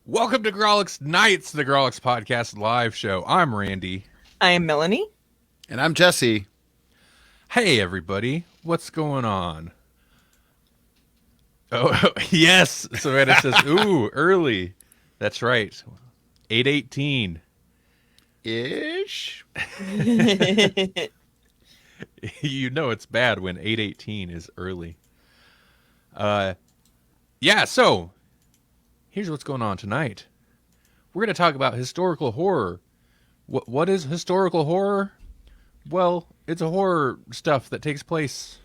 Welcome to Grawlix Nights, the Grawlix Podcast live show. I'm Randy. I am Melanie. And I'm Jesse. Hey, everybody. What's going on? Oh, yes. Savannah says, ooh, early. That's right. 8:18. Ish. You know it's bad when 8:18 is early. Yeah, so here's what's going on tonight. We're going to talk about historical horror. What is historical horror? Well, it's a horror stuff that takes place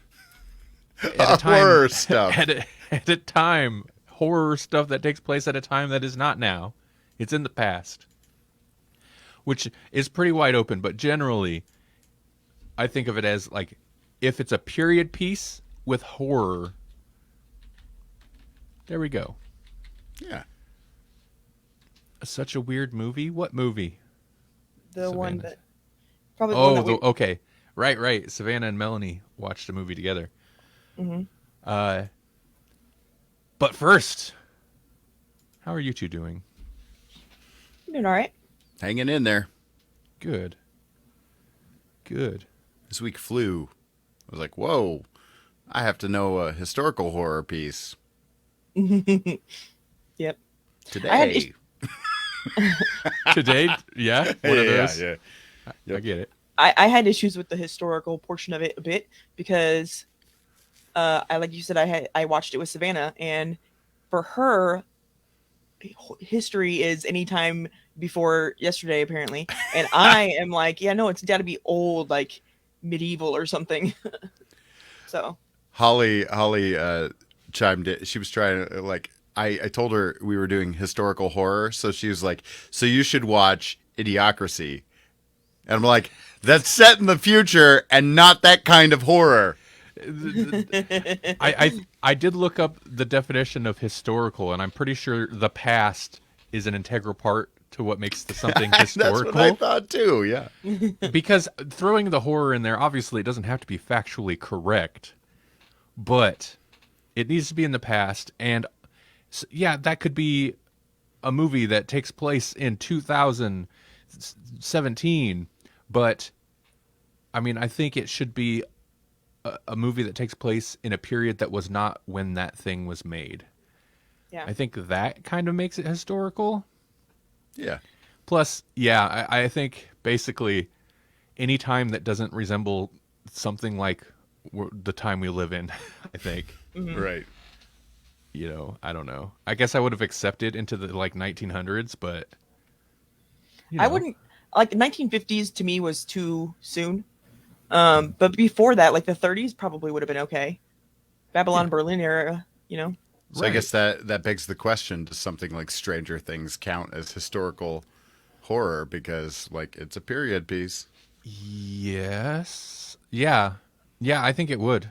at a time, horror stuff. At a time, horror stuff that takes place at a time that is not now. It's in the past, which is pretty wide open. But generally, I think of it as like if it's a period piece with horror. There we go. Yeah. Such a weird movie. What movie? The Savannah. one that probably the Oh, one that okay. Right. Savannah and Melanie watched a movie together. Mm-hmm. But first, how are you two doing? I'm doing all right. Hanging in there. Good. This week flew. I was like, whoa, I have to know a historical horror piece. Yep. Today. Today, yeah, one of those. Yeah. I get it. I had issues with the historical portion of it a bit because, like you said, I watched it with Savannah, and for her, history is any time before yesterday apparently, and I am like, yeah, no, it's got to be old, like medieval or something. So Holly chimed in. She was trying to, like, I told her we were doing historical horror, so she was like, so you should watch Idiocracy. And I'm like, that's set in the future and not that kind of horror. I did look up the definition of historical, and I'm pretty sure the past is an integral part to what makes something historical. That's what I thought too, yeah. Because throwing the horror in there, obviously, it doesn't have to be factually correct, but it needs to be in the past. And yeah, that could be a movie that takes place in 2017, but I mean, I think it should be a movie that takes place in a period that was not when that thing was made. yeah, I think that kind of makes it historical. Yeah. Plus, yeah, I think basically any time that doesn't resemble something like the time we live in, I think. Mm-hmm. Right. You know, I don't know. I guess I would have accepted into the like 1900s, but you know. I wouldn't like 1950s to me was too soon. But before that, like the 30s probably would have been okay. Babylon Berlin era, you know. So I guess that begs the question, does something like Stranger Things count as historical horror because, like, it's a period piece? Yes. Yeah, I think it would.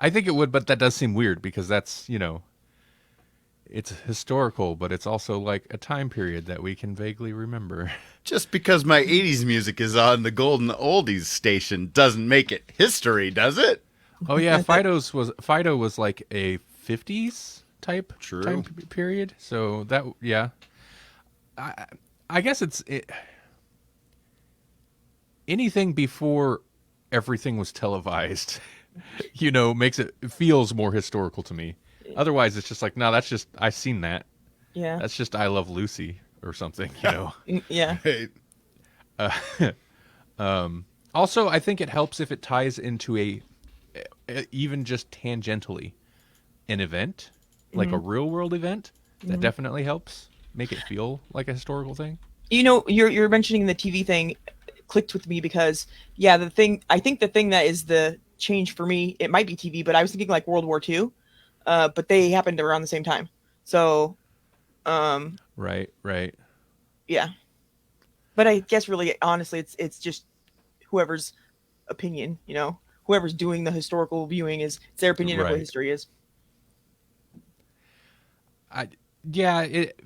But that does seem weird because that's, you know, it's historical, but it's also like a time period that we can vaguely remember. Just because my 80s music is on the Golden Oldies station doesn't make it history, does it? Oh yeah, Fido was like a 50s type True. time period. So that, yeah. I guess anything before everything was televised, you know, feels more historical to me. Otherwise, it's just like, no, that's just, I've seen that. Yeah. That's just I Love Lucy or something, you know. Yeah. Right. Also, I think it helps if it ties into even just tangentially, an event, like a real world event. That definitely helps make it feel like a historical thing. You know, you're mentioning the TV thing clicked with me because I think the thing that is the change for me, it might be TV, but I was thinking like World War II, but they happened around the same time. So, Right. yeah. But I guess really, honestly, it's just whoever's opinion, you know, whoever's doing the historical viewing it's their opinion of what Right. history is. It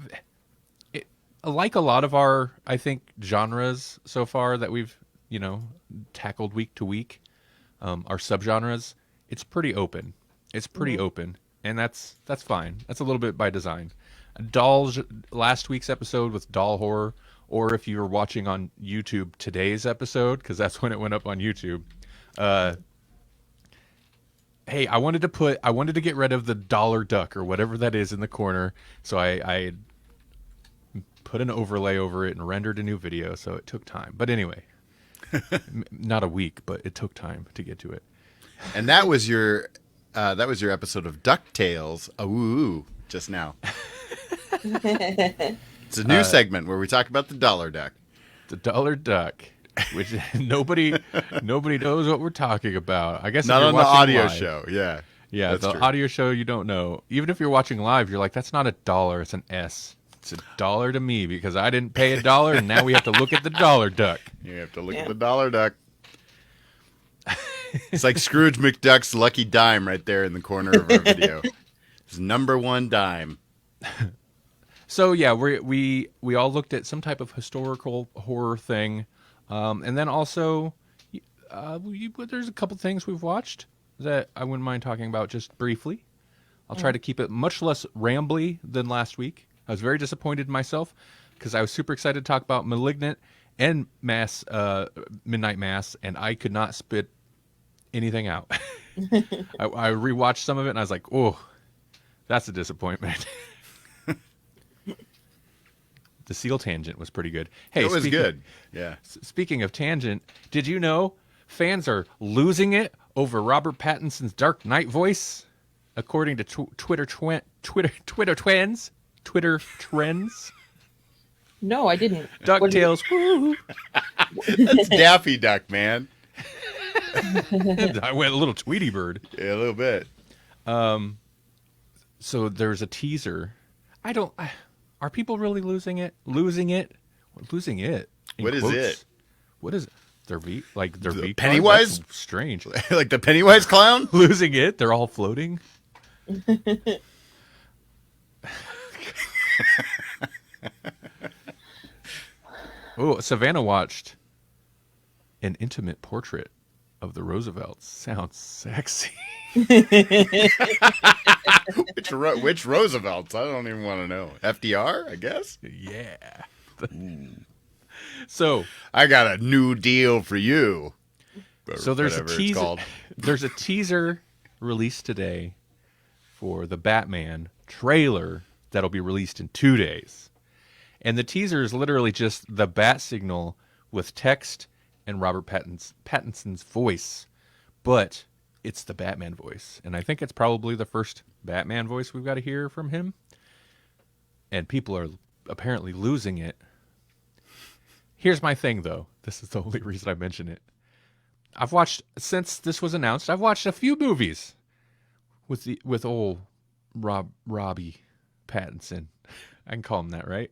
like a lot of our, I think, genres so far that we've, you know, tackled week to week, our subgenres, it's pretty open. It's pretty open. and that's fine. That's a little bit by design. Dolls, last week's episode with doll horror, or if you were watching on YouTube today's episode, because that's when it went up on YouTube. Hey, I wanted to get rid of the dollar duck or whatever that is in the corner, so I put an overlay over it and rendered a new video. So it took time, but anyway, not a week, but it took time to get to it. And that was your episode of DuckTales. Ooh, just now. It's a new segment where we talk about the dollar duck. The dollar duck, which nobody knows what we're talking about. I guess Not if you're on the watching audio live, show. Yeah. Yeah, That's the true. audio show you don't know. Even if you're watching live, you're like, that's not a dollar, it's an S. It's $1 to me because I didn't pay $1, and now we have to look at the dollar duck. You have to look at the dollar duck. It's like Scrooge McDuck's lucky dime right there in the corner of our video. His number one dime. So yeah, we all looked at some type of historical horror thing, and then also there's a couple things we've watched that I wouldn't mind talking about just briefly. I'll try to keep it much less rambly than last week. I was very disappointed in myself because I was super excited to talk about Malignant and Midnight Mass, and I could not spit anything out. I rewatched some of it, and I was like, oh, that's a disappointment. The Seal Tangent was pretty good. Hey, It was good. Yeah. Speaking of tangent, did you know fans are losing it over Robert Pattinson's Dark Knight voice? According to Twitter trends. No, I didn't. DuckTales. Woo. That's Daffy Duck, man. I went a little Tweety Bird. Yeah, a little bit. So there's a teaser. Are people really losing it? Losing it? In What is quotes. it? What is it? Their V? Like their V? Pennywise? That's strange. Like the Pennywise clown? Losing it? They're all floating? Oh, Savannah watched an intimate portrait of the Roosevelts. Sounds sexy. Which Roosevelts? I don't even want to know. FDR, I guess? Yeah. So I got a new deal for you. So there's a Whatever it's teaser. called. There's a teaser released today for the Batman trailer that'll be released in 2 days, and the teaser is literally just the bat signal with text and Robert Pattinson's voice, but it's the Batman voice, and I think it's probably the first Batman voice we've got to hear from him. And people are apparently losing it. Here's my thing, though. This is the only reason I mention it. I've watched, since this was announced, I've watched a few movies with old Robbie Pattinson. I can call him that, right?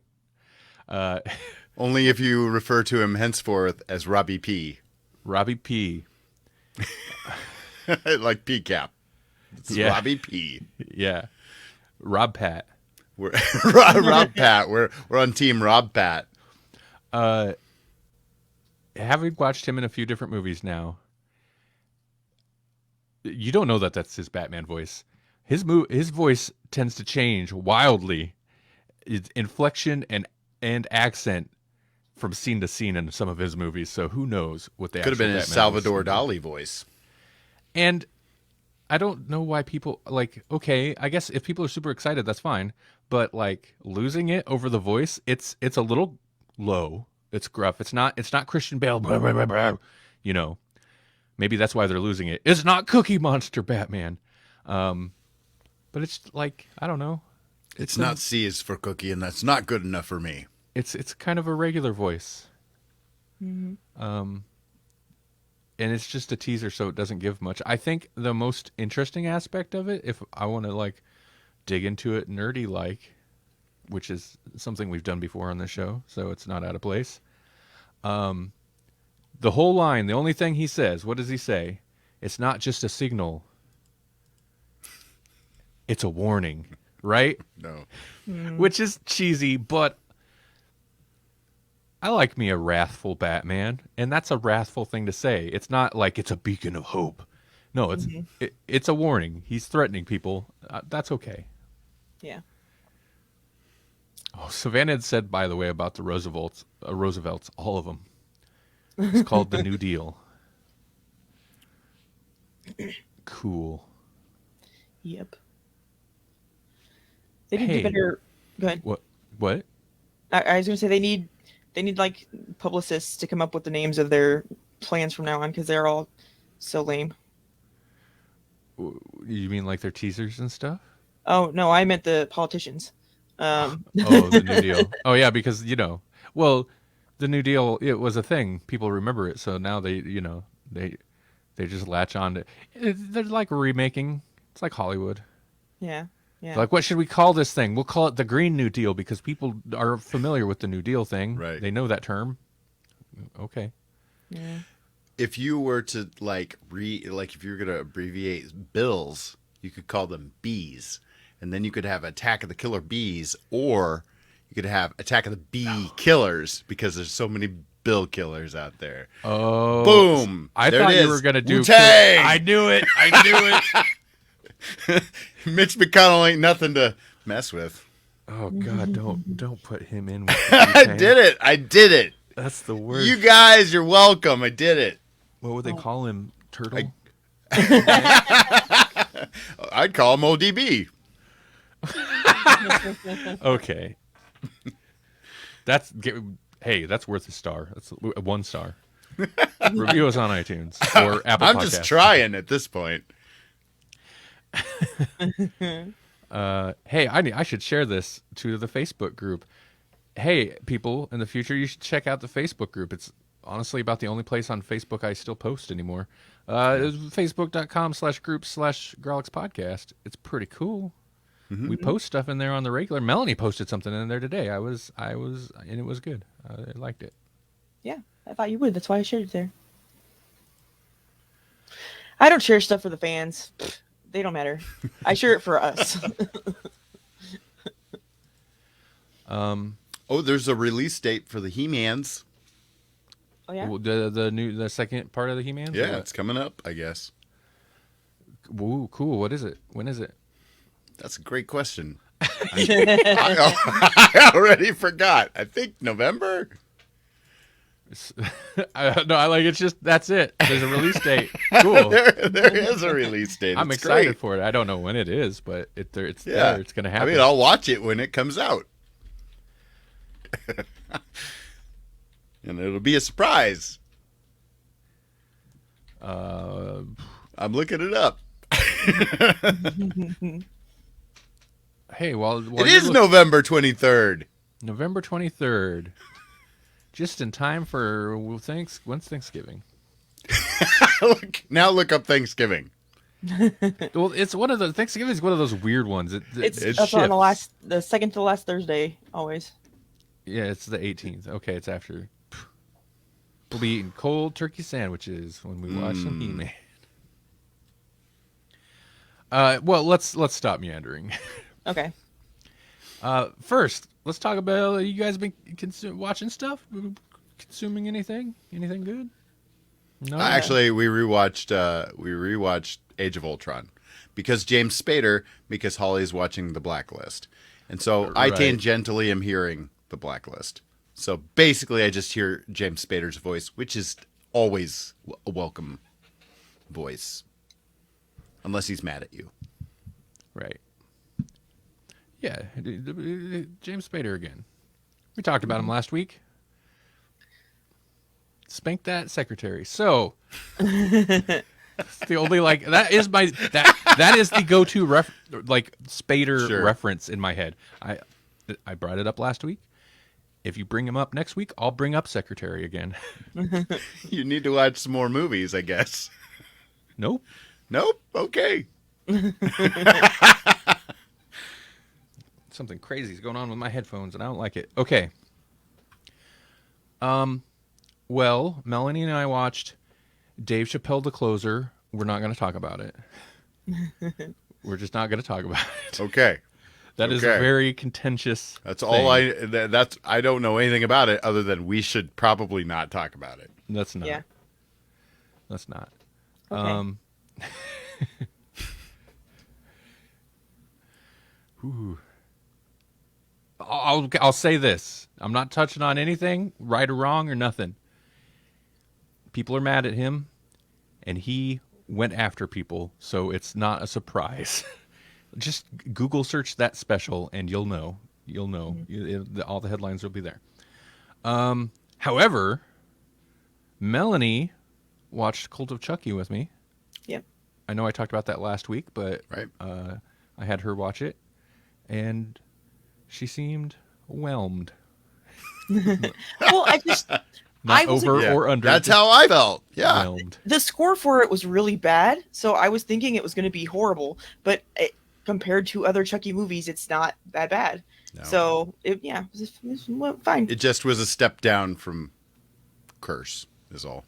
Only if you refer to him henceforth as Robbie P. Robbie P. Like P-Cap. It's Yeah. Robbie P. Yeah. Rob Pat. We're Rob Pat. We're on team Rob Pat. Having watched him in a few different movies now, you don't know that that's his Batman voice. His voice tends to change wildly. It's inflection and accent from scene to scene in some of his movies. So who knows what they Could have been his Batman Salvador voice would be. Dali voice. And I don't know why people like. Okay, I guess if people are super excited, that's fine. But like losing it over the voice, it's a little low. It's gruff. It's not Christian Bale. Blah, blah, blah, blah. You know, maybe that's why they're losing it. It's not Cookie Monster Batman. But it's like, I don't know. It's not C is for cookie, and that's not good enough for me. It's kind of a regular voice. Mm-hmm. And it's just a teaser, so it doesn't give much. I think the most interesting aspect of it, if I want to like dig into it nerdy like, which is something we've done before on this show, so it's not out of place. The whole line, the only thing he says, what does he say? It's not just a signal. It's a warning, right? No. Which is cheesy, but I like me a wrathful Batman, and that's a wrathful thing to say. It's not like it's a beacon of hope. No, it's a warning. He's threatening people. That's okay. Yeah. Oh, Savannah had said, by the way, about the Roosevelts, all of them. It's called the New Deal. Cool. Yep. They need to better. Go ahead. What? I was gonna say they need like publicists to come up with the names of their plans from now on because they're all so lame. You mean like their teasers and stuff? Oh no, I meant the politicians. Oh, the New Deal. Oh yeah, because well, the New Deal, it was a thing. People remember it, so now they just latch on to it. They're like remaking. It's like Hollywood. Yeah. Yeah. Like, what should we call this thing? We'll call it the Green New Deal because people are familiar with the New Deal thing. Right. They know that term. Okay. Yeah. If you were to if you were gonna abbreviate bills, you could call them bees, and then you could have Attack of the Killer Bees, or you could have Attack of the Bee Killers because there's so many bill killers out there. Oh, boom! I there thought it you were is. gonna do. Wu-Tang! I knew it. I knew it. Mitch McConnell ain't nothing to mess with. Oh God! Don't put him in. With I did it. That's the worst. You guys, you're welcome. I did it. What would they call him? Turtle? I'd call him ODB. Okay. That's worth a star. That's 1 star. Review us on iTunes or Apple Podcasts. I'm just trying at this point. Hey, I should share this to the Facebook group. Hey, people, in the future, you should check out the Facebook group. It's honestly about the only place on Facebook I still post anymore. It's facebook.com/group/Grawlix podcast. It's pretty cool. Mm-hmm. We post stuff in there on the regular. Melanie posted something in there today. I was, and it was good. I liked it. Yeah, I thought you would. That's why I shared it there. I don't share stuff for the fans. They don't matter. I share it for us. Oh, there's a release date for the He-Mans. Oh yeah. The second part of the He-Man. Yeah, it's coming up, I guess. Woo, cool. What is it? When is it? That's a great question. I already forgot. I think November. I like it's just that's it. There's a release date. Cool. there is a release date. I'm excited for it. I don't know when it is, but it's there. It's going to happen. I mean, I'll watch it when it comes out, and it'll be a surprise. I'm looking it up. Hey, while it is November 23rd. November 23rd. Just in time for when's Thanksgiving? Look up Thanksgiving. Well, it's one of the Thanksgiving is one of those weird ones. It's up on the second to last Thursday always. Yeah, it's the 18th. Okay, it's after. We'll be eating cold turkey sandwiches when we watch some He-Man. Well, let's stop meandering. Okay. First, let's talk about you guys been watching stuff, consuming anything good? No. Actually, we rewatched Age of Ultron because James Spader, because Holly's watching The Blacklist, and so I tangentially am hearing The Blacklist. So basically, I just hear James Spader's voice, which is always a welcome voice, unless he's mad at you. Right. Yeah, James Spader again. We talked about him last week. Spank that secretary. So it's the only that is the go-to Spader reference in my head. I brought it up last week. If you bring him up next week, I'll bring up secretary again. You need to watch some more movies, I guess. Nope. Okay. Something crazy is going on with my headphones, and I don't like it. Okay. Well, Melanie and I watched Dave Chappelle The Closer. We're not going to talk about it. We're just not going to talk about it. Okay. That is a very contentious. That's all I don't know anything about it other than we should probably not talk about it. That's not. Yeah. That's not. Okay. Ooh. I'll say this. I'm not touching on anything, right or wrong or nothing. People are mad at him, and he went after people, so it's not a surprise. Just Google search that special, and you'll know. You'll know. All the headlines will be there. However, Melanie watched Cult of Chucky with me. Yep. I know I talked about that last week, but Right. I had her watch it, and she seemed whelmed. Well, Not I was over Yeah, or under. That's just how I felt. Yeah. whelmed. the score for it was really bad, so I was thinking it was going to be horrible. But compared to other Chucky movies, it's not that bad. No. So it was fine. It just was a step down from Curse, is all.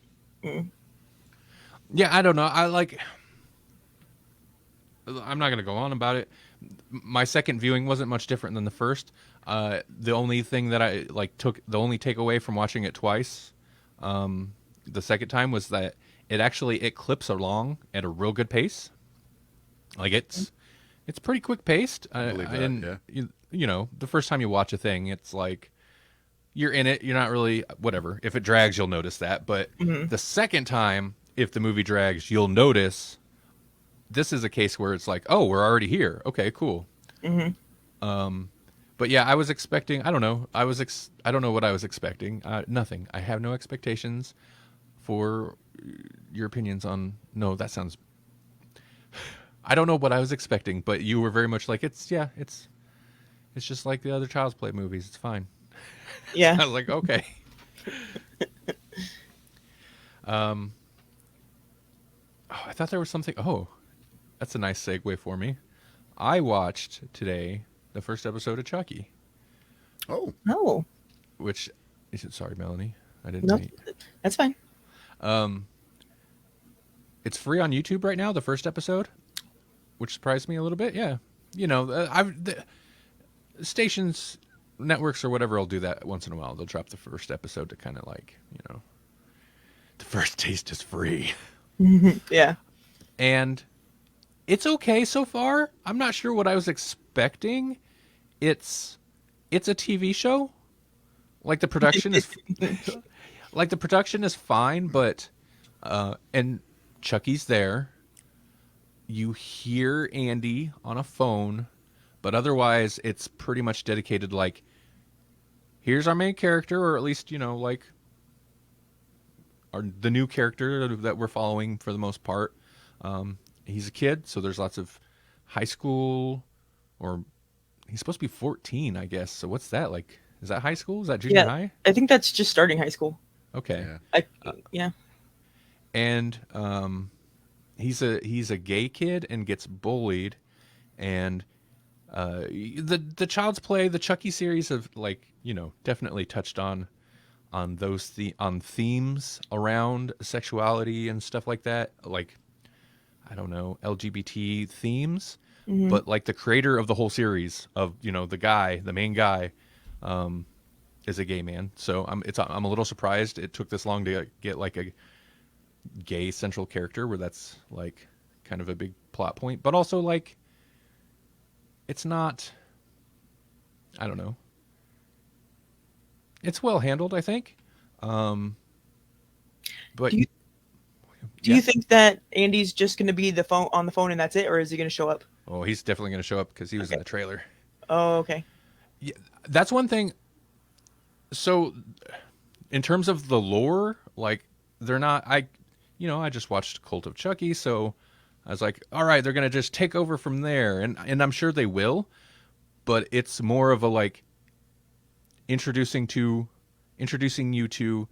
Yeah, I don't know. I'm not going to go on about it. My second viewing wasn't much different than the first. The only thing that I the only takeaway from watching it twice, the second time, was that it clips along at a real good pace. Like it's pretty quick paced. I believe that, didn't, yeah. you know, the first time you watch a thing, it's like you're in it. You're not really whatever. If it drags, you'll notice that. But the second time, if the movie drags, you'll notice. This is a case where it's like, oh, we're already here. Okay, cool. But yeah, I was expecting. I don't know. I don't know what I was expecting. Nothing. I have no expectations for your opinions on. No, that sounds. I don't know what I was expecting, but you were very much like it's just like the other Child's Play movies. It's fine. Yeah. I was like, okay. Oh, I thought there was something. Oh, that's a nice segue for me. I watched today the first episode of Chucky, Oh. Oh, which sorry, Melanie, I didn't. nope. That's fine. It's free on YouTube right now. The first episode, which surprised me a little bit. Yeah, you know, the stations, networks, or whatever will do that once in a while. They'll drop the first episode to kind of like, you know, the first taste is free. Yeah. And it's okay so far. I'm not sure what I was expecting. It's a TV show. Like the production is fine, but and Chucky's there. You hear Andy on a phone, but otherwise it's pretty much dedicated like here's our main character, or at least, you know, like the new character that we're following for the most part. He's a kid, so there's lots of high school, or he's supposed to be 14, I guess. So what's that like? Is that high school? Is that junior high? I think that's just starting high school. Okay. Yeah. And he's a gay kid and gets bullied, and the Child's Play, the Chucky series have, like, you know, definitely touched on those on themes around sexuality and stuff like that, like, I don't know, LGBT themes. But like the creator of the whole series, of, you know, the main guy, is a gay man. So I'm a little surprised it took this long to get like a gay central character where that's like kind of a big plot point. But also, like, it's not, I don't know. It's well handled, I think. But Do you think that Andy's just going to be on the phone and that's it, or is he going to show up? Oh, he's definitely going to show up because he was in the trailer. Oh, okay. Yeah, that's one thing. So, in terms of the lore, like, they're not. I just watched Cult of Chucky, so I was like, all right, they're going to just take over from there, and I'm sure they will. But it's more of a like introducing you to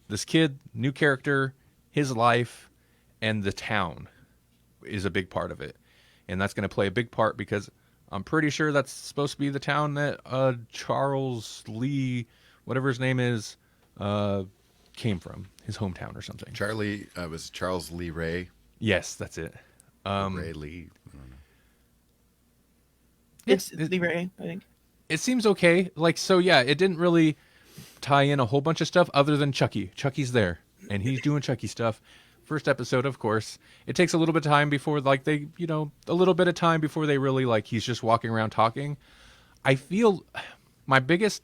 this kid, new character, his life, and the town is a big part of it. And that's going to play a big part because I'm pretty sure that's supposed to be the town that Charles Lee, whatever his name is, came from, his hometown or something. Charlie was Charles Lee Ray. Yes, that's it. Ray Lee. I don't know. It's Lee Ray, I think. It seems okay. Like, so yeah, it didn't really tie in a whole bunch of stuff other than Chucky. Chucky's there, and he's doing Chucky stuff. first episode, of course, it takes a little bit of time before like they, a little bit of time before they really like he's just walking around talking. I feel my biggest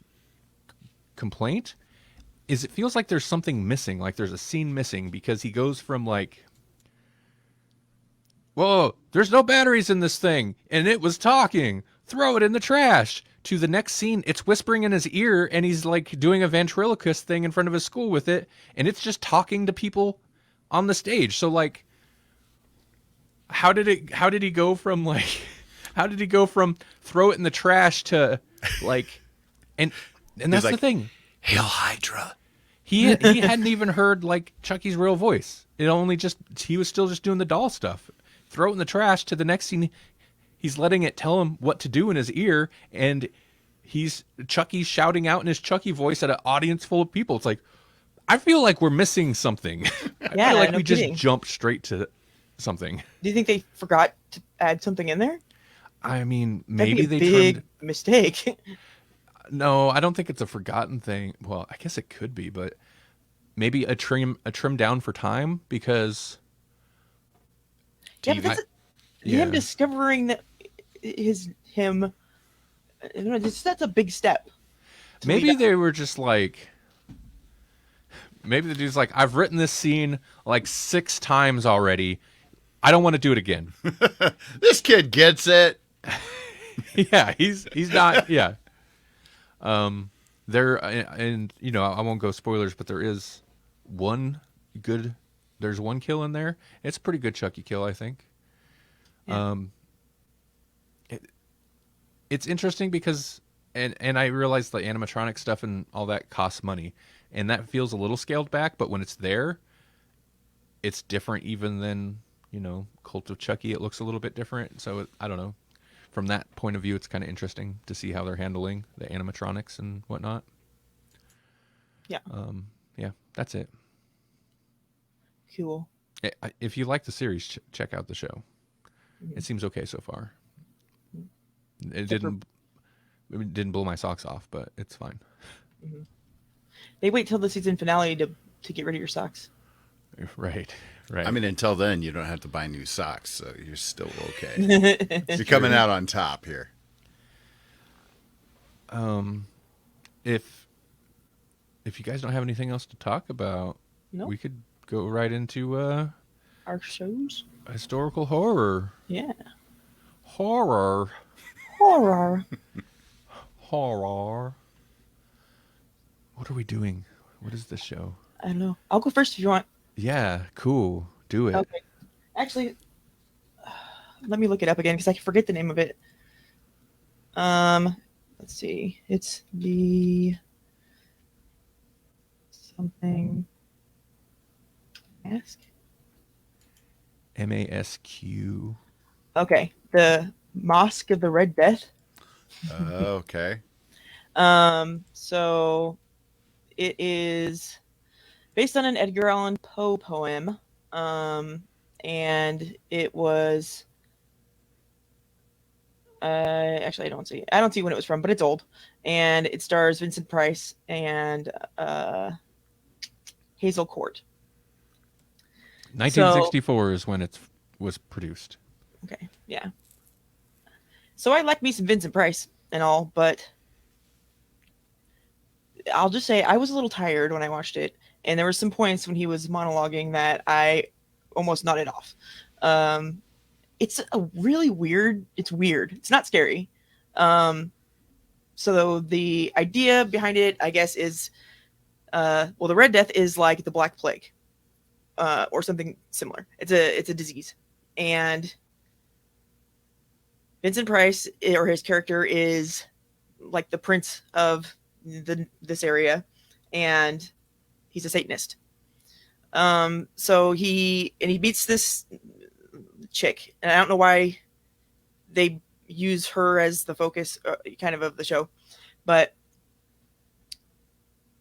complaint is it feels like there's something missing, like there's a scene missing because he goes from like, whoa, there's no batteries in this thing and it was talking, throw it in the trash, to the next scene it's whispering in his ear and he's like doing a ventriloquist thing in front of his school with it and it's just talking to people on the stage. So like how did he go from like how did he go from throw it in the trash to like and that's like, the thing. Hail Hydra. He hadn't even heard like Chucky's real voice. It only just he was still just doing the doll stuff. Throw it in the trash to the next scene. He's letting it tell him what to do in his ear, and Chucky's shouting out in his Chucky voice at an audience full of people. It's like, I feel like we're missing something. I feel like we just jumped straight to something. Do you think they forgot to add something in there? I mean, maybe That'd be they a big trimmed. mistake. No, I don't think it's a forgotten thing. Well, I guess it could be, but maybe a trim down for time because. Yeah, but that's him discovering that him. I don't know, that's a big step. Maybe they were just like. Maybe the dude's like, I've written this scene like 6 times already. I don't want to do it again. This kid gets it. Yeah, he's not. Yeah. There and I won't go spoilers, but there's one kill in there. It's a pretty good Chucky kill, I think. Yeah. It's interesting because and I realize the animatronic stuff and all that costs money, and that feels a little scaled back, but when it's there, it's different even than, Cult of Chucky. It looks a little bit different. So I don't know. From that point of view, it's kind of interesting to see how they're handling the animatronics and whatnot. Yeah. Yeah, that's it. Cool. If you like the series, check out the show. Mm-hmm. It seems okay so far. It didn't blow my socks off, but it's fine. Mm-hmm. They wait till the season finale to get rid of your socks. Right. I mean, until then, you don't have to buy new socks, so you're still okay. You're coming out on top here. If you guys don't have anything else to talk about, we could go right into our shows. Historical horror. Yeah. Horror. What are we doing? What is this show? I don't know. I'll go first if you want. Yeah, cool. Do it. Okay. Actually, let me look it up again because I forget the name of it. Let's see. It's the something Masque. MASQ. Okay, the Mosque of the Red Death. Okay. So it is based on an Edgar Allan Poe poem. And it was actually I don't see when it was from, but it's old. And it stars Vincent Price and Hazel Court. 1964 is when it was produced. Okay, yeah. So I like me some Vincent Price and all, but I'll just say I was a little tired when I watched it, and there were some points when he was monologuing that I almost nodded off. It's a really weird. It's weird. It's not scary. So the idea behind it, I guess, is the Red Death is like the Black Plague, or something similar. It's a disease, and Vincent Price, or his character, is like the prince of this area, and he's a Satanist. So he beats this chick, and I don't know why they use her as the focus kind of the show, but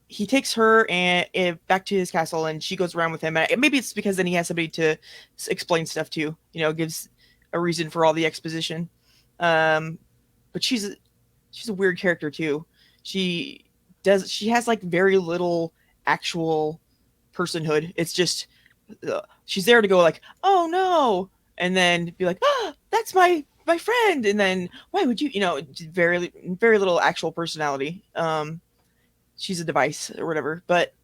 he takes her and back to his castle, and she goes around with him. And maybe it's because then he has somebody to explain stuff to, gives a reason for all the exposition. But she's a weird character too. She has like very little actual personhood. It's just she's there to go like, oh no, and then be like, ah, that's my friend, and then why would you, very little actual personality. She's a device or whatever, but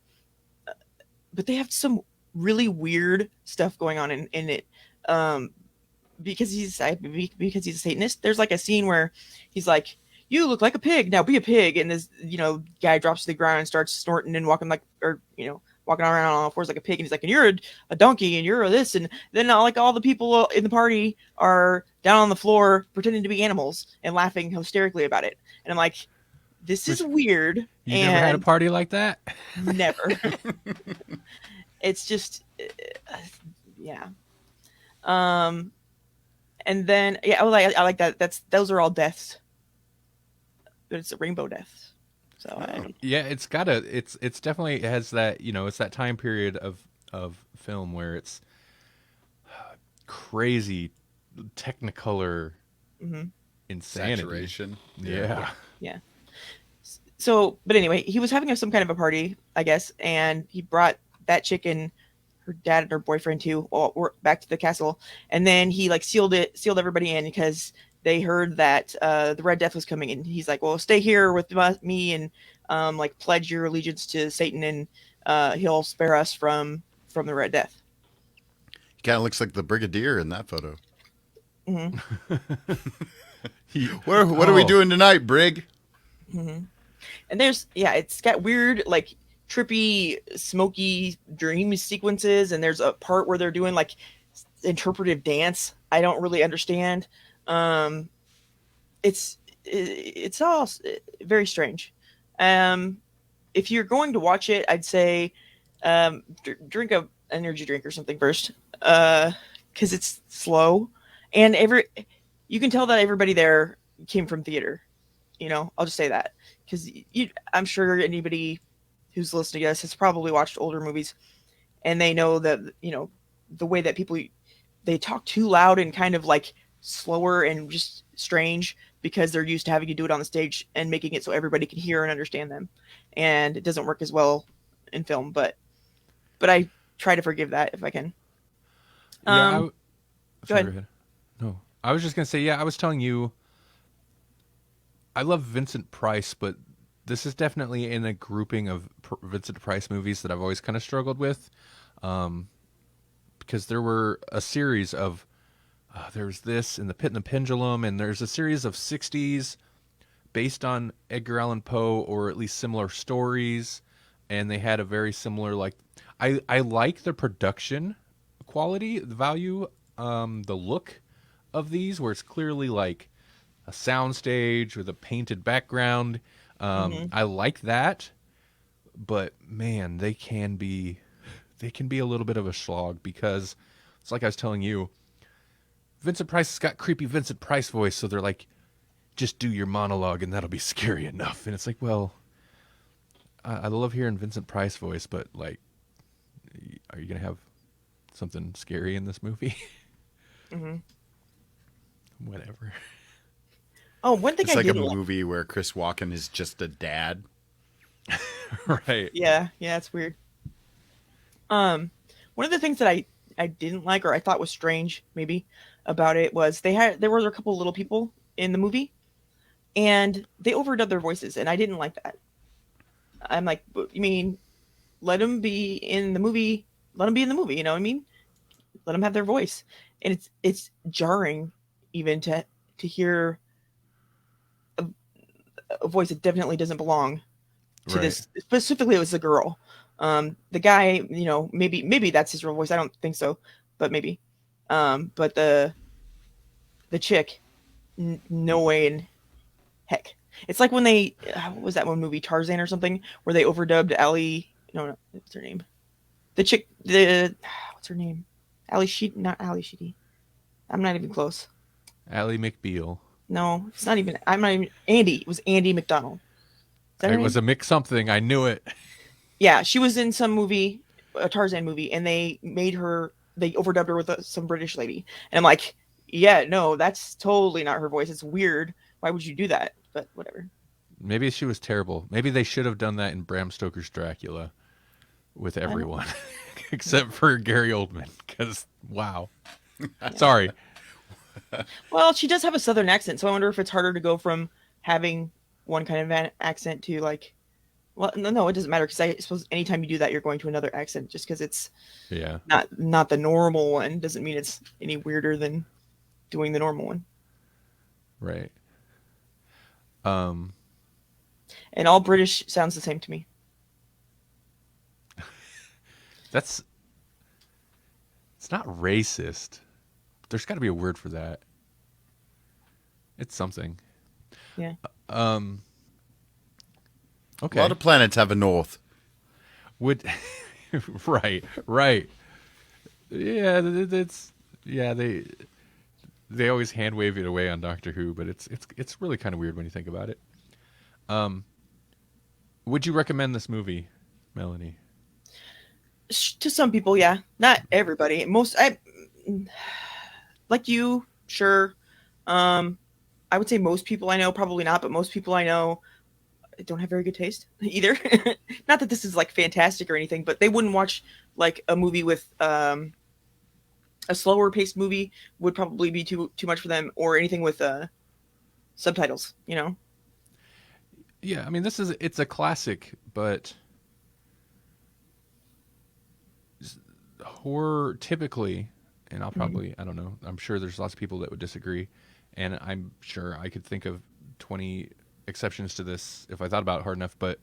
they have some really weird stuff going on in it. Um, because because he's a Satanist. There's like a scene where he's like, "You look like a pig. Now be a pig." And this guy drops to the ground and starts snorting and walking walking around on all fours like a pig. And he's like, "And you're a donkey, and you're a this." And then all the people in the party are down on the floor pretending to be animals and laughing hysterically about it. And I'm like, this is weird. You never had a party like that? Never. It's just, yeah. And then I like that. Those are all deaths, but it's a rainbow deaths. So yeah, it's definitely has that, it's that time period of film where it's crazy Technicolor insanity. Saturation. Yeah. Yeah. So, but anyway, he was having some kind of a party, I guess, and he brought that chick and her dad and her boyfriend too, back to the castle, and then he sealed everybody in because they heard that the Red Death was coming, and he's like, "Well, stay here with me and pledge your allegiance to Satan, and he'll spare us from the Red Death." He kind of looks like the Brigadier in that photo. Mm-hmm. What are we doing tonight, Brig? Mm-hmm. And it's got weird, trippy, smoky dream sequences, and there's a part where they're doing interpretive dance. I don't really understand. It's all very strange. If you're going to watch it, I'd say drink a energy drink or something first, because it's slow, and you can tell that everybody there came from theater. I'll just say that, because I'm sure anybody who's listening to us has probably watched older movies, and they know that the way that people, they talk too loud and kind of slower and just strange because they're used to having to do it on the stage and making it so everybody can hear and understand them, and it doesn't work as well in film. But I try to forgive that if I can. Yeah. Go ahead. No, I was just gonna say, I was telling you, I love Vincent Price, but this is definitely in a grouping of Vincent Price movies that I've always kind of struggled with, because there were a series of there's this and The Pit and the Pendulum, and there's a series of 60s based on Edgar Allan Poe, or at least similar stories, and they had a very similar I like the production quality, the value, the look of these, where it's clearly a soundstage with a painted background. I like that, but man, they can be a little bit of a slog, because it's like I was telling you, Vincent Price has got creepy Vincent Price voice, so they're like, just do your monologue and that'll be scary enough. And it's like, well, I love hearing Vincent Price voice, but are you gonna have something scary in this movie? Whatever. Oh, one thing it's I like a didn't movie where Chris Walken is just a dad. Right. Yeah, it's weird. One of the things that I didn't like, or I thought was strange maybe about it, was there were a couple little people in the movie, and they overdubbed their voices, and I didn't like that. I'm like, you mean let them be in the movie? Let them be in the movie. You know what I mean? Let them have their voice, and it's jarring even to hear a voice that definitely doesn't belong to this. Specifically, it was the girl. The guy, maybe that's his real voice. I don't think so, but maybe. But the chick, no way in heck. It's like when they, what was that one movie, Tarzan or something, where they overdubbed Allie. No, what's her name? The chick, what's her name? Not Allie Sheedy. I'm not even close. Ally McBeal. No, it's not even. I'm not even. Andy. It was Andy McDonald. It was a mix something. I knew it. Yeah, she was in some movie, a Tarzan movie, and they overdubbed her with some British lady. And I'm like, yeah, no, that's totally not her voice. It's weird. Why would you do that? But whatever. Maybe she was terrible. Maybe they should have done that in Bram Stoker's Dracula with everyone. except for Gary Oldman, because wow. Sorry. Well, she does have a southern accent, so I wonder if it's harder to go from having one kind of accent to like. Well, no, it doesn't matter because I suppose anytime you do that, you're going to another accent. Just because it's Yeah. not the normal one doesn't mean it's any weirder than doing the normal one. Right. And all British sounds the same to me. It's not racist. There's got to be a word for that. It's something. Yeah. Okay. A lot of planets have a north. Would right. Yeah, they always hand wave it away on Doctor Who, but it's really kind of weird when you think about it. Would you recommend this movie, Melanie? To some people, yeah. Not everybody. Most, I like you, sure. I would say most people I know, probably not, but most people I know don't have very good taste either. Not that this is like fantastic or anything, but they wouldn't watch like a movie with a slower paced movie would probably be too much for them, or anything with subtitles, you know. Yeah, I mean it's a classic, but horror typically, and I'll probably I don't know, I'm sure there's lots of people that would disagree, and I'm sure I could think of 20 exceptions to this if I thought about it hard enough, but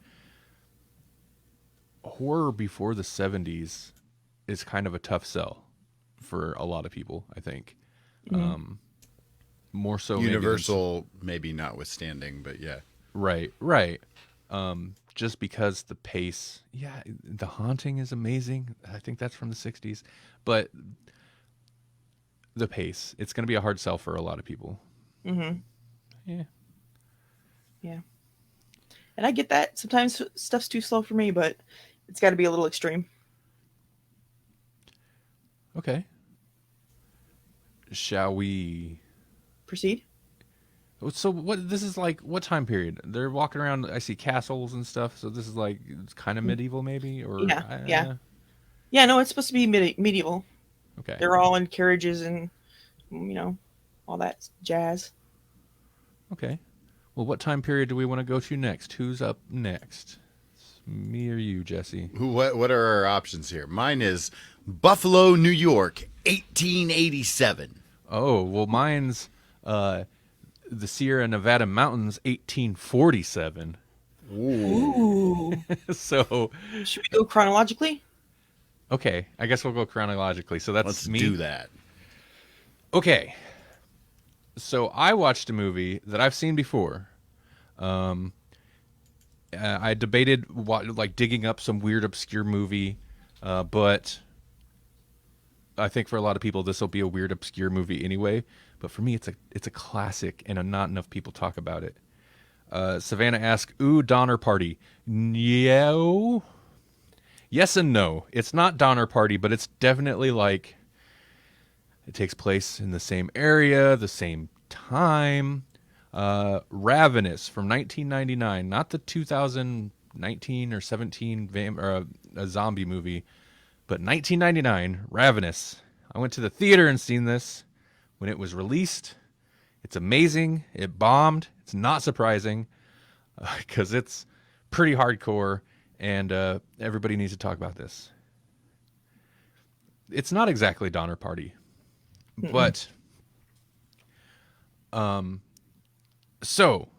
horror before the 70s is kind of a tough sell for a lot of people, I think. More so Universal, maybe notwithstanding, but yeah. Right. Just because the pace, yeah, The Haunting is amazing. I think that's from the 60s, but the pace, it's going to be a hard sell for a lot of people. Mm-hmm. Yeah. Yeah. And I get that. Sometimes stuff's too slow for me, but it's got to be a little extreme. Okay. Shall we Proceed? So what this is like what time period? They're walking around, I see castles and stuff, so this is like it's kind of medieval maybe, or Yeah. Yeah, no, it's supposed to be medieval. Okay. They're all in carriages and all that jazz. Okay. Well, what time period do we want to go to next? Who's up next? It's me or you, Jesse? What are our options here? Mine is Buffalo, New York, 1887. Oh, well, mine's the Sierra Nevada mountains, 1847. Ooh. So Should we go chronologically? okay, I guess we'll go chronologically. So that's Let's me. do that. Okay. So I watched a movie that I've seen before. I debated digging up some weird, obscure movie, but I think for a lot of people this will be a weird, obscure movie anyway. But for me, it's a classic, and not enough people talk about it. Savannah asks, "Ooh, Donner Party?" No. Yes and no. It's not Donner Party, but it's definitely like it takes place in the same area, the same time. Ravenous from 1999, not the 2019 or 17 a zombie movie, but 1999, Ravenous. I went to the theater and seen this when it was released. It's amazing. It bombed. It's not surprising because it's pretty hardcore, and everybody needs to talk about this. It's not exactly Donner Party, but so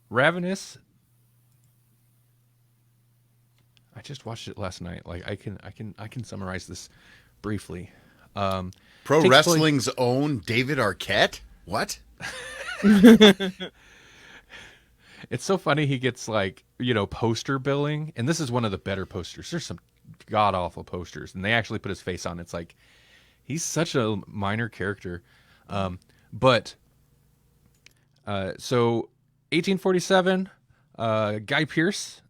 Ravenous, I just watched it last night. Like I can summarize this briefly. Pro wrestling's own David Arquette? What? It's so funny he gets poster billing, and this is one of the better posters. There's some god awful posters, and they actually put his face on. It's like he's such a minor character. But so 1847, Guy Pearce.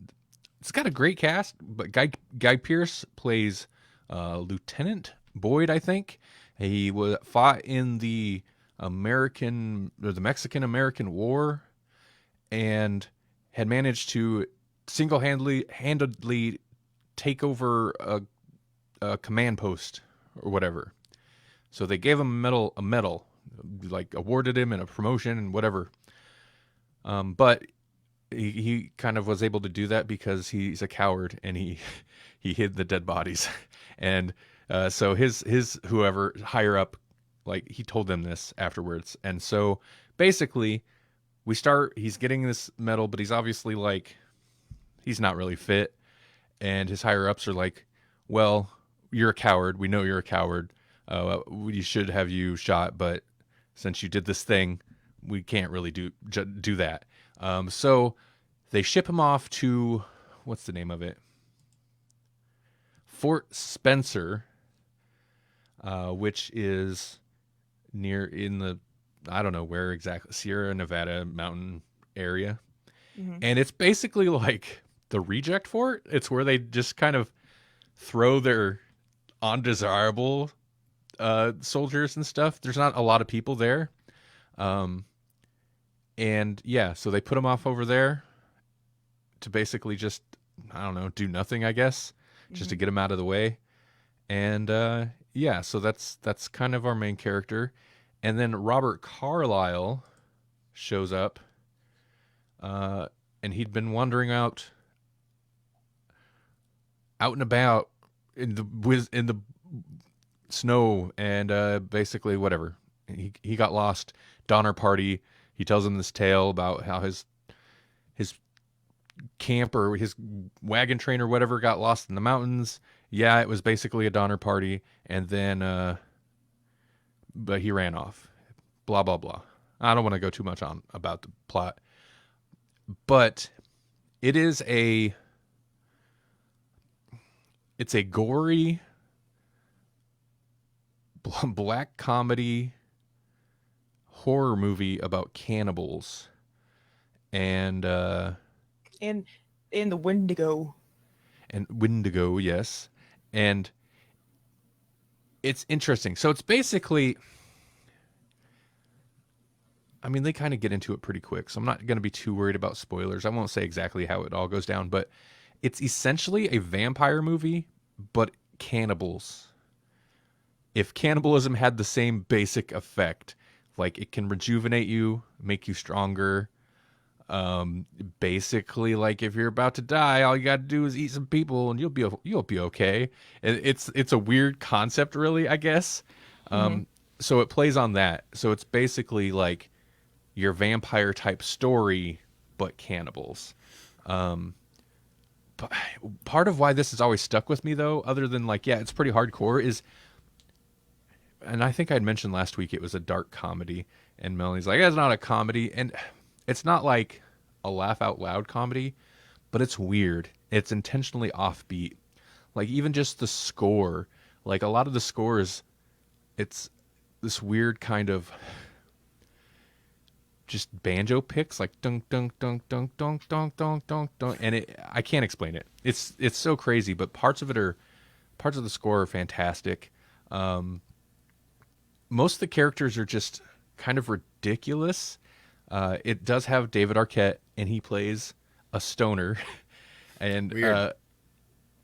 It's got a great cast, but Guy Pearce plays Lieutenant Boyd, I think. He fought in the Mexican-American War, and had managed to single-handedly take over a command post or whatever. So they gave him a medal, like awarded him in a promotion and whatever. But he kind of was able to do that because he's a coward and he he hid the dead bodies, and so his whoever higher up, like he told them this afterwards, and so basically he's getting this medal, but he's obviously like he's not really fit, and his higher ups are like, well, you're a coward, we know you're a coward, we should have you shot, but since you did this thing, we can't really do that. So they ship him off to, what's the name of it? Fort Spencer, which is near in the, I don't know where exactly, Sierra Nevada mountain area. Mm-hmm. And it's basically like the reject fort. It's where they just kind of throw their undesirable soldiers and stuff. There's not a lot of people there. And yeah, so they put him off over there to basically just, I don't know, do nothing, I guess, just to get him out of the way. And yeah, so that's kind of our main character. And then Robert Carlyle shows up, and he'd been wandering out and about in the snow, and basically whatever. He got lost. Donner Party. He tells him this tale about how his camp or his wagon train or whatever got lost in the mountains. Yeah, it was basically a Donner Party, and then but he ran off. Blah blah blah. I don't want to go too much on about the plot, but it's a gory black comedy horror movie about cannibals, and the Wendigo. And Wendigo, yes. And it's interesting. So it's basically, I mean, they kind of get into it pretty quick, so I'm not going to be too worried about spoilers. I won't say exactly how it all goes down, but it's essentially a vampire movie, but cannibals. If cannibalism had the same basic effect, like it can rejuvenate you, make you stronger. Basically, like if you're about to die, all you got to do is eat some people, and you'll be okay. And it's a weird concept, really, I guess. So it plays on that. So it's basically like your vampire type story, but cannibals. But part of why this has always stuck with me, though, other than like, yeah, it's pretty hardcore, is, and I think I'd mentioned last week it was a dark comedy, and Melanie's like, it's not a comedy, and it's not like a laugh out loud comedy, but it's weird. It's intentionally offbeat. Like even just the score, like a lot of the scores, it's this weird kind of just banjo picks, like dunk dunk dunk dunk dunk dunk dunk dunk dunk, and I can't explain it. It's so crazy, but parts of the score are fantastic. Most of the characters are just kind of ridiculous. It does have David Arquette, and he plays a stoner, and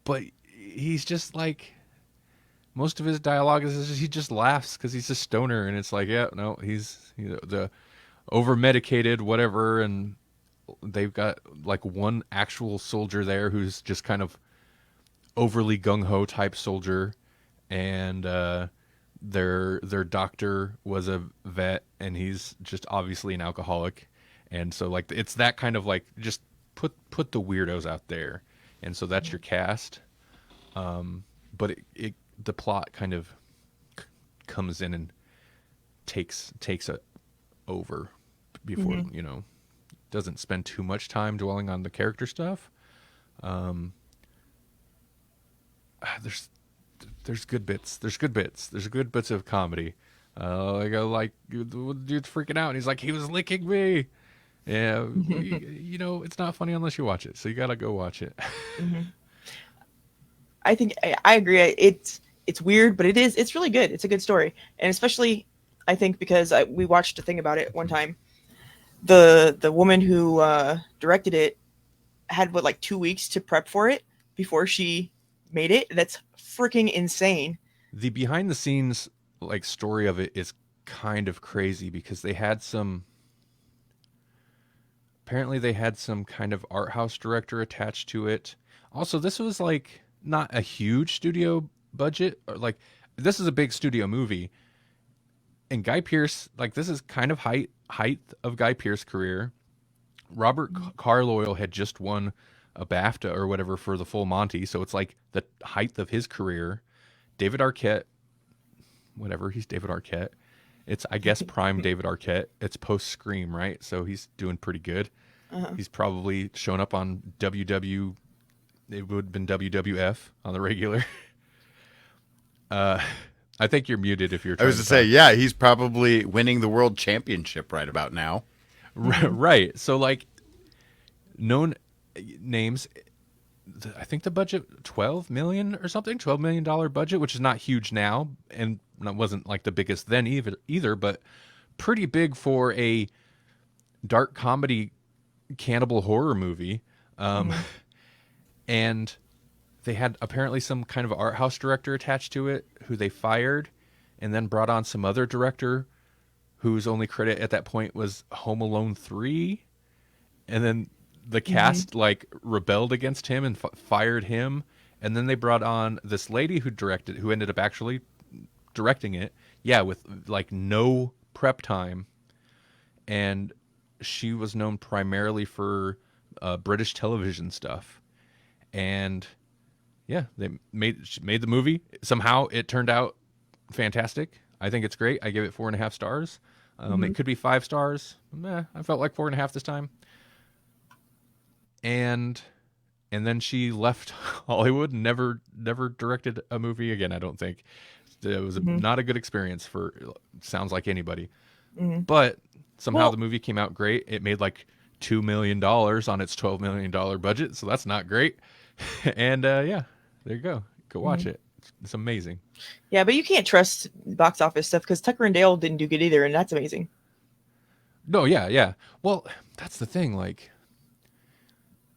but he's just like, most of his dialogue is just, he just laughs because he's a stoner, and it's like, yeah, no, he's the over medicated whatever, and they've got like one actual soldier there who's just kind of overly gung ho type soldier, and their doctor was a vet, and he's just obviously an alcoholic, and so like it's that kind of like, just put the weirdos out there, and so that's your cast. But the plot kind of comes in and takes it over before, doesn't spend too much time dwelling on the character stuff. There's good bits. There's good bits of comedy. Like the dude's freaking out, and he's like, he was licking me. Yeah, it's not funny unless you watch it, so you gotta go watch it. I think I agree. It's weird, but it's really good. It's a good story, and especially I think because we watched a thing about it one time. The woman who directed it had like 2 weeks to prep for it before she made it. That's freaking insane. The behind the scenes like story of it is kind of crazy because apparently they had some kind of art house director attached to it. Also, this was like not a huge studio budget, or like this is a big studio movie. And Guy Pearce, like this is kind of height of Guy Pearce's career. Robert Carlyle had just won a BAFTA or whatever for The Full Monty, so it's like the height of his career. David Arquette, whatever, he's David Arquette. It's, I guess, prime David Arquette. It's post Scream, right? So he's doing pretty good. He's probably shown up on it would have been WWF on the regular. I think you're muted if you're trying I was to say, yeah, he's probably winning the world championship right about now. Right. So, like, known names, I think the budget, $12 million or something, $12 million budget, which is not huge now, and wasn't like the biggest then either, but pretty big for a dark comedy cannibal horror movie. And they had apparently some kind of art house director attached to it who they fired and then brought on some other director whose only credit at that point was Home Alone 3. And then the cast like rebelled against him and fired him. And then they brought on this lady who ended up actually directing it. Yeah, with like no prep time. And she was known primarily for British television stuff. And yeah, she made the movie. Somehow it turned out fantastic. I think it's great. I give it 4.5 stars. It could be 5 stars. I felt like 4.5 this time. And then she left Hollywood and never directed a movie again. I don't think it was not a good experience for sounds like anybody. But somehow the movie came out great. It made like $2 million on its $12 million budget, so that's not great. And yeah, there you go. Go watch it. It's amazing. Yeah, but you can't trust box office stuff because Tucker and Dale didn't do good either, and that's amazing. No, yeah. Well, that's the thing. Like,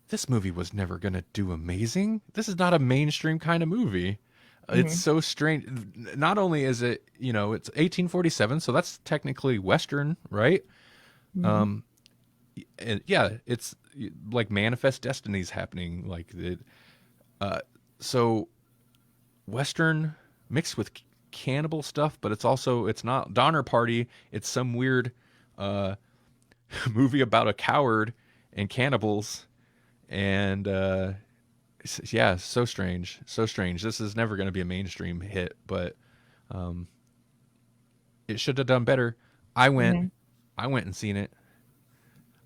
this movie was never going to do amazing. This is not a mainstream kind of movie. It's so strange. Not only is it, it's 1847, so that's technically Western, right? And yeah, it's like Manifest Destiny's happening. Like, so Western mixed with cannibal stuff, but it's not Donner Party. It's some weird movie about a coward and cannibals. And yeah, so strange. This is never going to be a mainstream hit, but it should have done better. I went and seen it.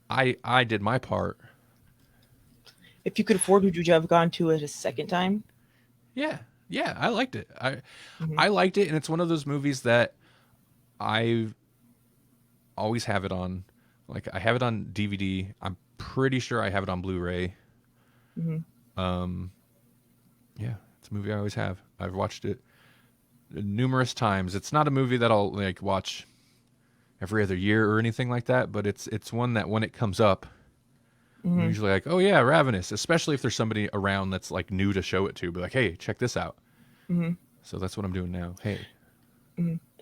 I did my part. If you could afford, would you have gone to it a second time? Yeah, I liked it. I liked it, and it's one of those movies that I always have it on. Like, I have it on DVD. I'm pretty sure I have it on Blu-ray. Yeah, it's a movie I always have. I've watched it numerous times. It's not a movie that I'll like watch every other year or anything like that, but it's one that when it comes up, I'm usually like, oh yeah, Ravenous, especially if there's somebody around that's like new to show it to, be like, hey, check this out. So that's what I'm doing now. Hey.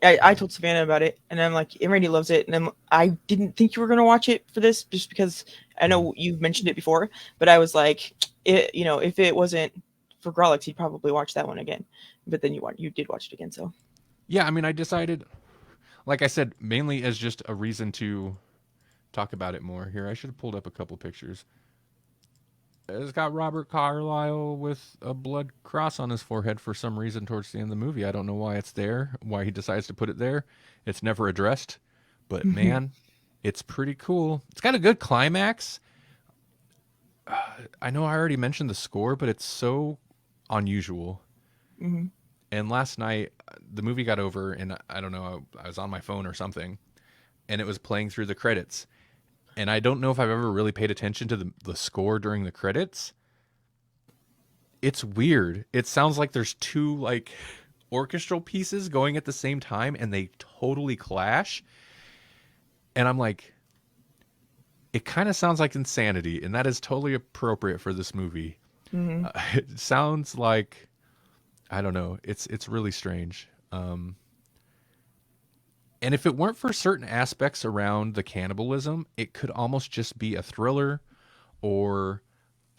I told Savannah about it, and I'm like, Randy loves it, and I didn't think you were going to watch it for this, just because I know you've mentioned it before, but I was like, if it wasn't for Grawlix, he'd probably watch that one again. But then you did watch it again, so. Yeah, I mean, I decided, like I said, mainly as just a reason to talk about it more. Here, I should have pulled up a couple pictures. It's got Robert Carlyle with a blood cross on his forehead for some reason towards the end of the movie. I don't know why it's there, why he decides to put it there. It's never addressed, but man, it's pretty cool. It's got a good climax. I know I already mentioned the score, but it's so unusual. And last night, the movie got over, and I don't know, I was on my phone or something, and it was playing through the credits. And I don't know if I've ever really paid attention to the score during the credits. It's weird. It sounds like there's two like orchestral pieces going at the same time, and they totally clash. And I'm like, it kind of sounds like Insanity, and that is totally appropriate for this movie. It sounds like I don't know. It's really strange. And if it weren't for certain aspects around the cannibalism, it could almost just be a thriller or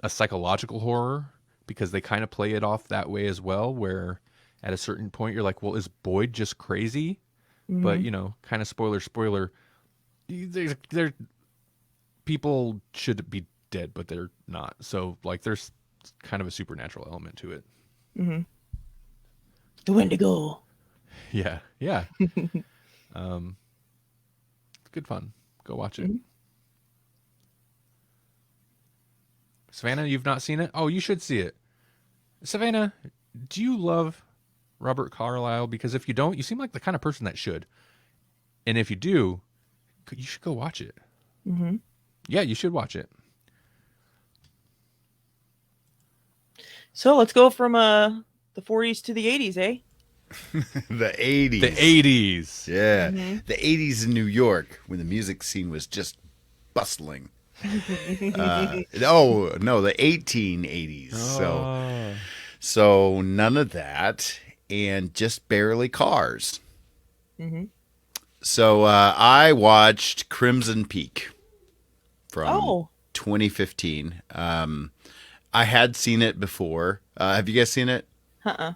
a psychological horror because they kind of play it off that way as well, where at a certain point you're like, well, is Boyd just crazy? But, you know, kind of spoiler, they're people should be dead, but they're not. So, like, there's kind of a supernatural element to it. Mm-hmm. The Wendigo. Yeah, yeah. It's good fun. Go watch it. Mm-hmm. Savannah, you've not seen it? Oh, you should see it. Savannah, do you love Robert Carlyle? Because if you don't, you seem like the kind of person that should. And if you do, you should go watch it. Mm-hmm. Yeah, you should watch it. So let's go from the 40s to the 80s, eh? The 80s. The 80s. Yeah. Mm-hmm. The 80s in New York when the music scene was just bustling. Oh, no, the 1880s. So none of that and just barely cars. Mm-hmm. So I watched Crimson Peak from 2015. I had seen it before. Have you guys seen it? Uh-uh.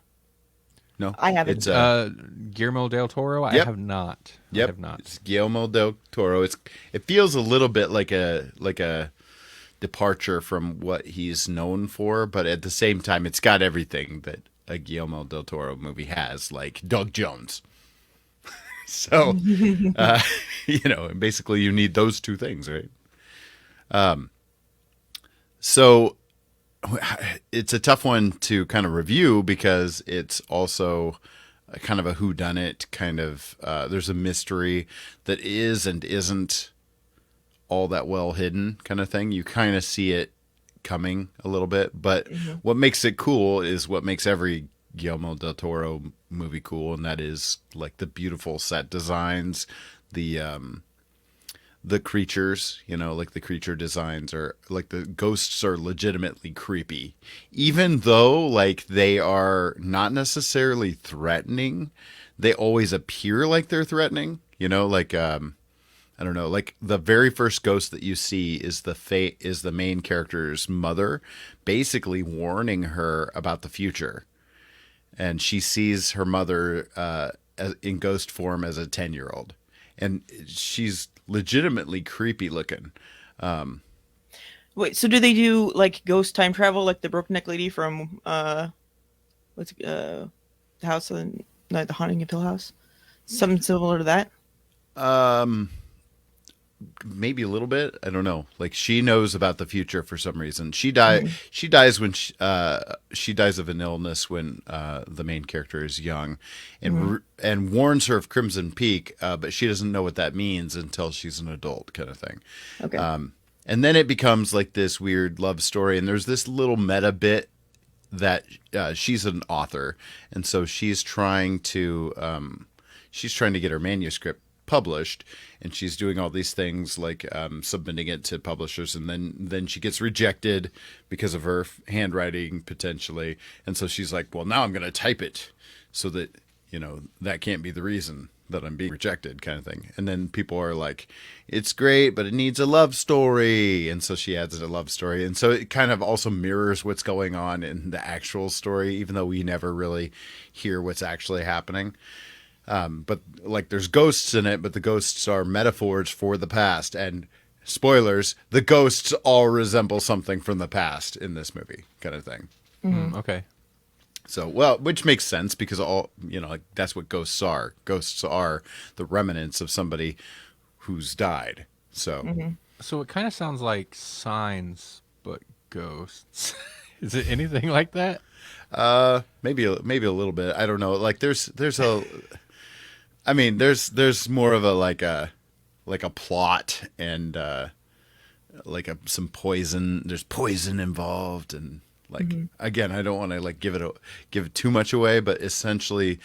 No, I haven't. It's Guillermo del Toro? I Yep. have not. Yep, I have not. It's Guillermo del Toro. It feels a little bit like a departure from what he's known for, but at the same time, it's got everything that a Guillermo del Toro movie has, like Doug Jones. So, you know, basically, you need those two things, right? So it's a tough one to kind of review because it's also a kind of a whodunit kind of. There's a mystery that is and isn't all that well hidden kind of thing. You kind of see it coming a little bit, but what makes it cool is what makes every Guillermo del Toro movie cool, and that is like the beautiful set designs, the creatures, you know, like the creature designs are like the ghosts are legitimately creepy, even though like they are not necessarily threatening. They always appear like they're threatening, you know, like I don't know, like the very first ghost that you see is the main character's mother, basically warning her about the future, and she sees her mother in ghost form as a 10-year-old, and she's legitimately creepy looking. Wait, so do they do like ghost time travel like the Broken Neck Lady from the house on the Haunting of Hill House? Something similar to that? Maybe a little bit. I don't know. Like she knows about the future for some reason. She dies when she dies of an illness when the main character is young, and and warns her of Crimson Peak, but she doesn't know what that means until she's an adult, kind of thing. Okay. And then it becomes like this weird love story, and there's this little meta bit that she's an author, and so she's trying to get her manuscript published, and she's doing all these things like submitting it to publishers, and then she gets rejected because of her handwriting potentially, and so she's like, well, now I'm going to type it so that, you know, that can't be the reason that I'm being rejected, kind of thing. And then people are like, it's great, but it needs a love story, and so she adds a love story, and so it kind of also mirrors what's going on in the actual story, even though we never really hear what's actually happening. But like there's ghosts in it, but the ghosts are metaphors for the past, and spoilers, the ghosts all resemble something from the past in this movie, kind of thing. Okay. So, well, which makes sense because all, you know, like that's what ghosts are. Ghosts are the remnants of somebody who's died. So, So it kind of sounds like Signs, but ghosts. Is it anything like that? maybe a little bit. I don't know. Like there's more of a like a plot and some poison. There's poison involved, and like again, I don't want to like give it too much away, but essentially,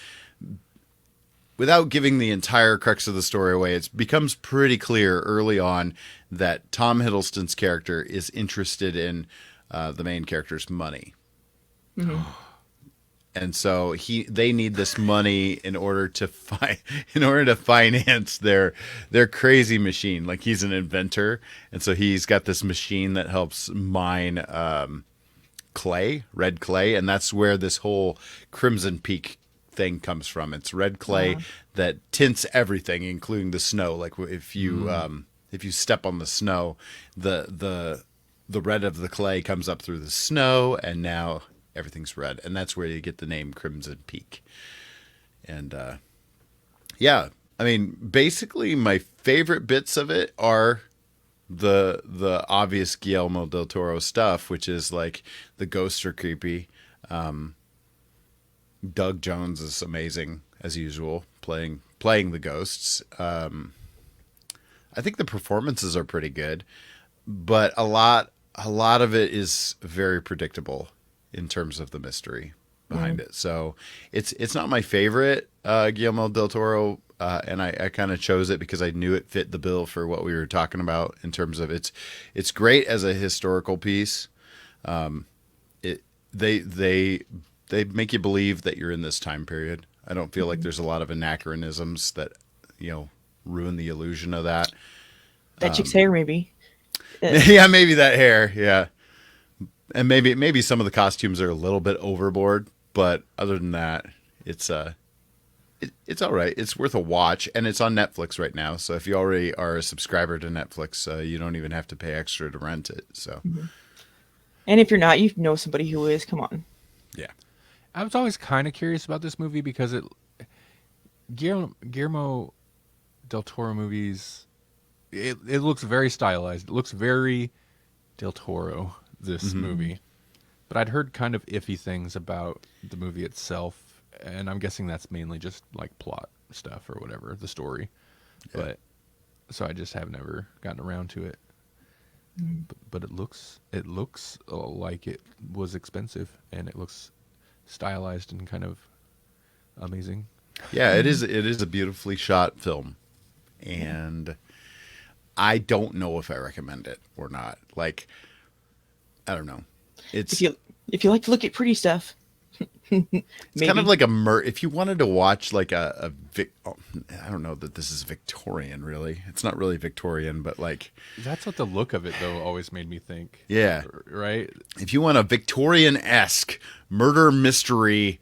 without giving the entire crux of the story away, it becomes pretty clear early on that Tom Hiddleston's character is interested in the main character's money. and so they need this money in order to finance their crazy machine. Like, he's an inventor, and so he's got this machine that helps mine red clay, and that's where this whole Crimson Peak thing comes from. It's red clay that tints everything, including the snow. Like, if you step on the snow, the red of the clay comes up through the snow, and now everything's red, and that's where you get the name Crimson Peak. And yeah, I mean, basically my favorite bits of it are the obvious Guillermo del Toro stuff, which is like the ghosts are creepy. Doug Jones is amazing as usual, playing the ghosts. I think the performances are pretty good, but a lot of it is very predictable in terms of the mystery behind it. So it's not my favorite Guillermo del Toro, and I kind of chose it because I knew it fit the bill for what we were talking about in terms of it's great as a historical piece. They make you believe that you're in this time period. I don't feel like there's a lot of anachronisms that ruin the illusion of that. That chick's hair, maybe. Yeah, maybe that hair. Yeah. And maybe some of the costumes are a little bit overboard, but other than that, it's all right. It's worth a watch, and it's on Netflix right now. So if you already are a subscriber to Netflix, you don't even have to pay extra to rent it. So, And if you're not, you know somebody who is. Come on. yeah. I was always kind of curious about this movie because Guillermo del Toro movies, it looks very stylized. It looks very del Toro, this movie. But I'd heard kind of iffy things about the movie itself, and I'm guessing that's mainly just like plot stuff or whatever, the story. Yeah. But so I just have never gotten around to it. But it looks like it was expensive, and it looks stylized and kind of amazing. Yeah, it is a beautifully shot film, and I don't know if I recommend it or not. Like, I don't know. It's If you like to look at pretty stuff, it's kind of like if you wanted to watch like I don't know that this is Victorian really. It's not really Victorian, but like That's what the look of it though always made me think. Yeah. Right? If you want a Victorian-esque murder mystery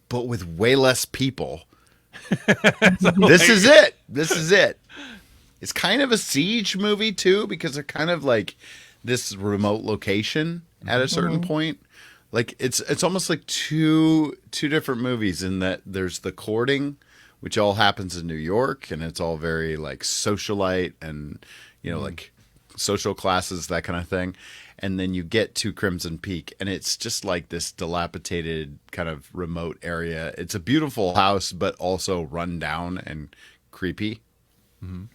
but with way less people, this is it. This is it. It's kind of a siege movie too, because they're kind of like this remote location at a certain point. Like it's almost like two different movies in that there's the courting, which all happens in New York, and it's all very like socialite and like social classes, that kind of thing. And then you get to Crimson Peak, and it's just like this dilapidated kind of remote area. It's a beautiful house, but also run down and creepy. And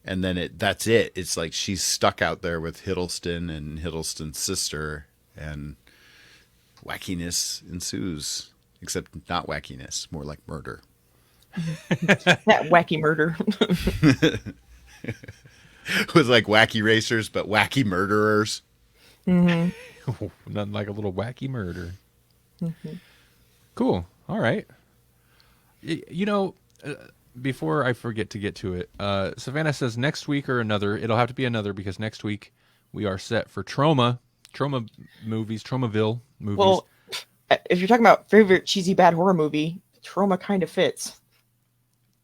then that's it. It's like she's stuck out there with Hiddleston and Hiddleston's sister, and wackiness ensues. Except not wackiness, more like murder. that wacky murder. With like wacky racers, but wacky murderers. Nothing like a little wacky murder. Cool. All right. Before I forget to get to it, Savannah says next week or another. It'll have to be another because next week we are set for Trauma movies, Traumaville movies. Well, if you're talking about favorite cheesy bad horror movie, Trauma kind of fits.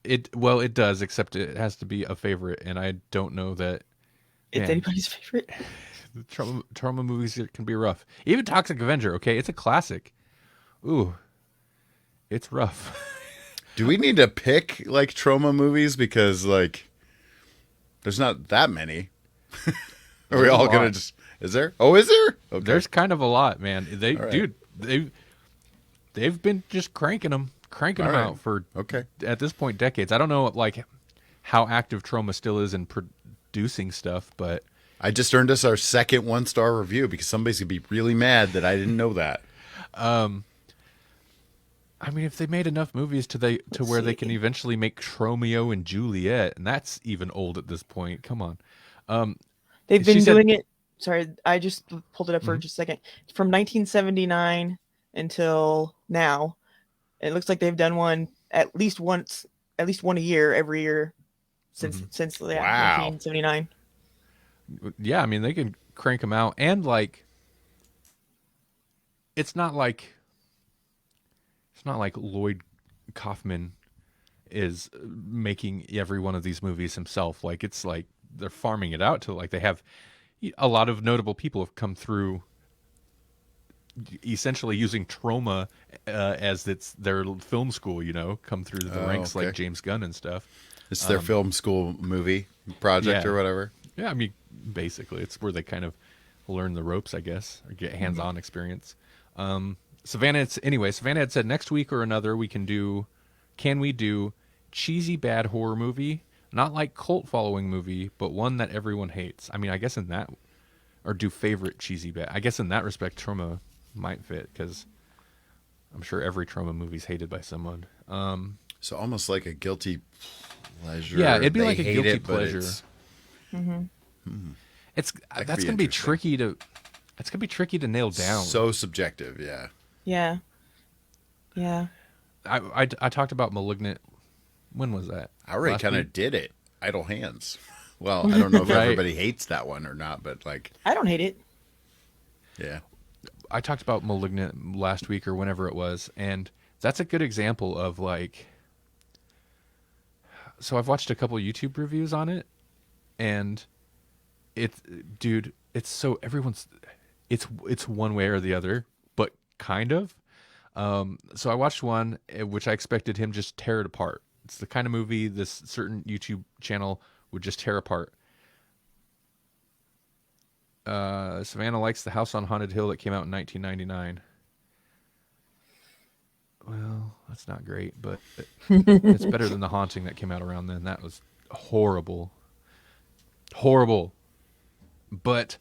It does, except it has to be a favorite, and I don't know that It's anybody's favorite. Trauma movies can be rough. Even Toxic Avenger, okay, it's a classic. Ooh, it's rough. Do we need to pick like trauma movies because like there's not that many? Are we all gonna just? Is there? Oh, is there? Okay. There's kind of a lot, man. Right. Dude, they've been just cranking them out for at this point decades. I don't know like how active Trauma still is in producing stuff, but I just earned us our second 1-star review because somebody's gonna be really mad that I didn't know that. I mean, if they made enough movies to where they can eventually make Tromeo and Juliet, and that's even old at this point. Come on. They've been doing it. Sorry, I just pulled it up for just a second. From 1979 until now. It looks like they've done one at least one a year every year since Wow. 1979. Yeah, I mean they can crank them out, and like it's not like Lloyd Kaufman is making every one of these movies himself. Like it's like they're farming it out to like they have a lot of notable people have come through essentially using Trauma as their film school, come through the ranks okay. like James Gunn and stuff. It's their film school movie project yeah. or whatever. Yeah, I mean, basically, it's where they kind of learn the ropes, I guess, or get hands-on experience. Savannah had said next week or another can we do cheesy bad horror movie, not like cult following movie, but one that everyone hates. I mean, I guess in that, or do favorite cheesy bad. I guess in that respect, Trauma might fit because I'm sure every Trauma movie's hated by someone. So almost like a guilty pleasure. Yeah, it'd be They like a hate guilty it, but pleasure. That's gonna be tricky to. It's gonna be tricky to nail down. So subjective, yeah. Yeah. Yeah. I talked about Malignant. When was that? I already Last kind week? of did it. Idle Hands. Well, I don't know if Right. everybody hates that one or not, but like, I don't hate it. yeah. I talked about Malignant last week or whenever it was, and that's a good example of like. So I've watched a couple YouTube reviews on it, and it's so it's one way or the other, but kind of. So I watched one which I expected him just tear it apart. It's the kind of movie this certain YouTube channel would just tear apart. Savannah likes The House on Haunted Hill that came out in 1999. Well, that's not great, but it's better than The Haunting that came out around then. That was horrible. Horrible. But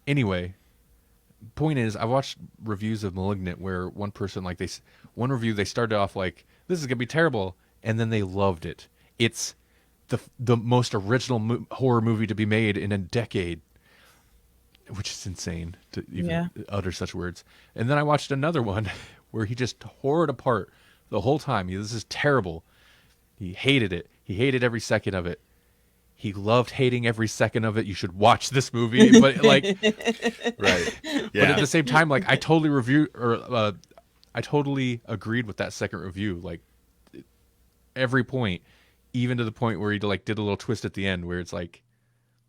anyway, point is, I watched reviews of Malignant where one person one review they started off like this is gonna be terrible, and then they loved it. It's the most original horror movie to be made in a decade, which is insane to even utter such words. And then I watched another one where he just tore it apart the whole time. This is terrible. He hated it. He hated every second of it. He loved hating every second of it. You should watch this movie, but like, Right. Yeah. but at the same time, like I totally agreed with that second review. Like every point, even to the point where he like did a little twist at the end where it's like,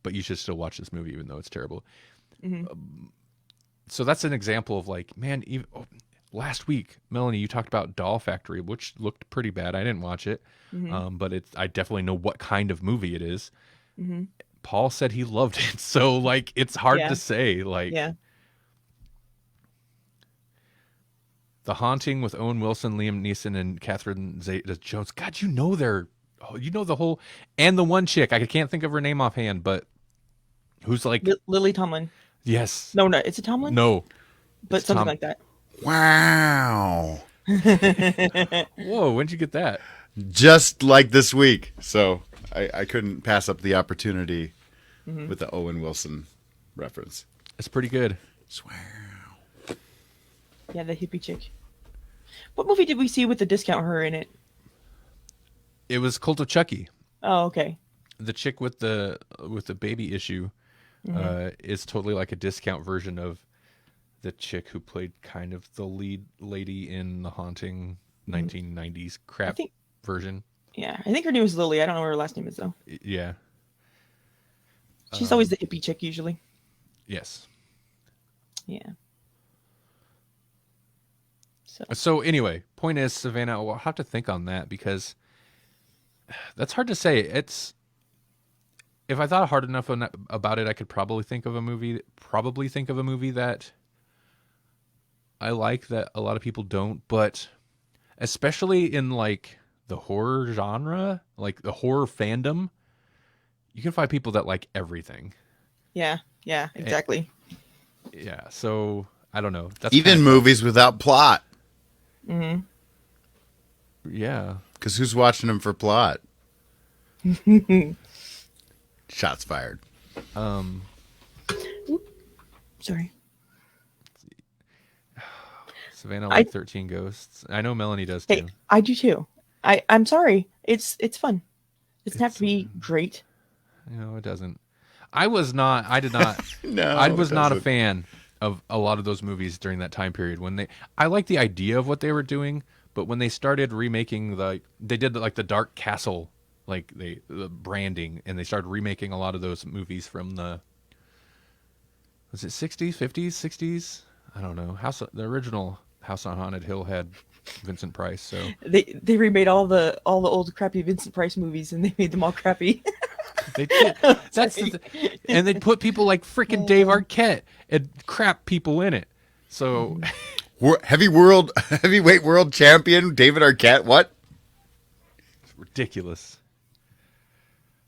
but you should still watch this movie even though it's terrible. So that's an example of like, man, last week, Melanie, you talked about Doll Factory, which looked pretty bad. I didn't watch it, but I definitely know what kind of movie it is. Paul said he loved it, so like it's hard to say. Like, The Haunting with Owen Wilson, Liam Neeson, and Catherine Zeta-Jones. God, you know the whole, and the one chick I can't think of her name offhand, but who's like Lily Tomlin. Yes. No, is it Tomlin? No, but it's something like that. Wow. Whoa, when'd you get that? Just like this week. So I couldn't pass up the opportunity with the Owen Wilson reference. It's pretty good. Wow. Yeah, the hippie chick. What movie did we see with the discount her in it? It was Cult of Chucky. Oh, okay. The chick with the baby issue is totally like a discount version of the chick who played kind of the lead lady in The Haunting 1990s crap version. Yeah, I think her name is Lily. I don't know what her last name is though. Yeah. She's always the hippie chick usually. Yes. Yeah. So anyway, point is, Savannah, I'll have to think on that because that's hard to say. If I thought hard enough about it, I could probably think of a movie that I like that a lot of people don't, but especially in like the horror genre, like the horror fandom, you can find people that like everything. Yeah, exactly. Yeah, so I don't know. That's even movies without plot. Yeah. Because who's watching them for plot? Shots fired. Sorry. Savannah I like 13 Ghosts. I know Melanie does hey, too. I do too. I'm sorry. It's fun. It doesn't have to It's be great. no, it doesn't. I was not. I did not. I No, it was not a doesn't. fan of a lot of those movies during that time period when they. I liked the idea of what they were doing, but when they started remaking they did like the Dark Castle, like the branding, and they started remaking a lot of those movies from the. Was it 60s, 50s, 60s? I don't know. The original House on Haunted Hill had Vincent Price, so They remade all the old crappy Vincent Price movies and they made them all crappy. they did. That's Sorry. and they put people like freaking Dave Arquette and crap people in it. So Heavyweight world champion David Arquette. What? ridiculous.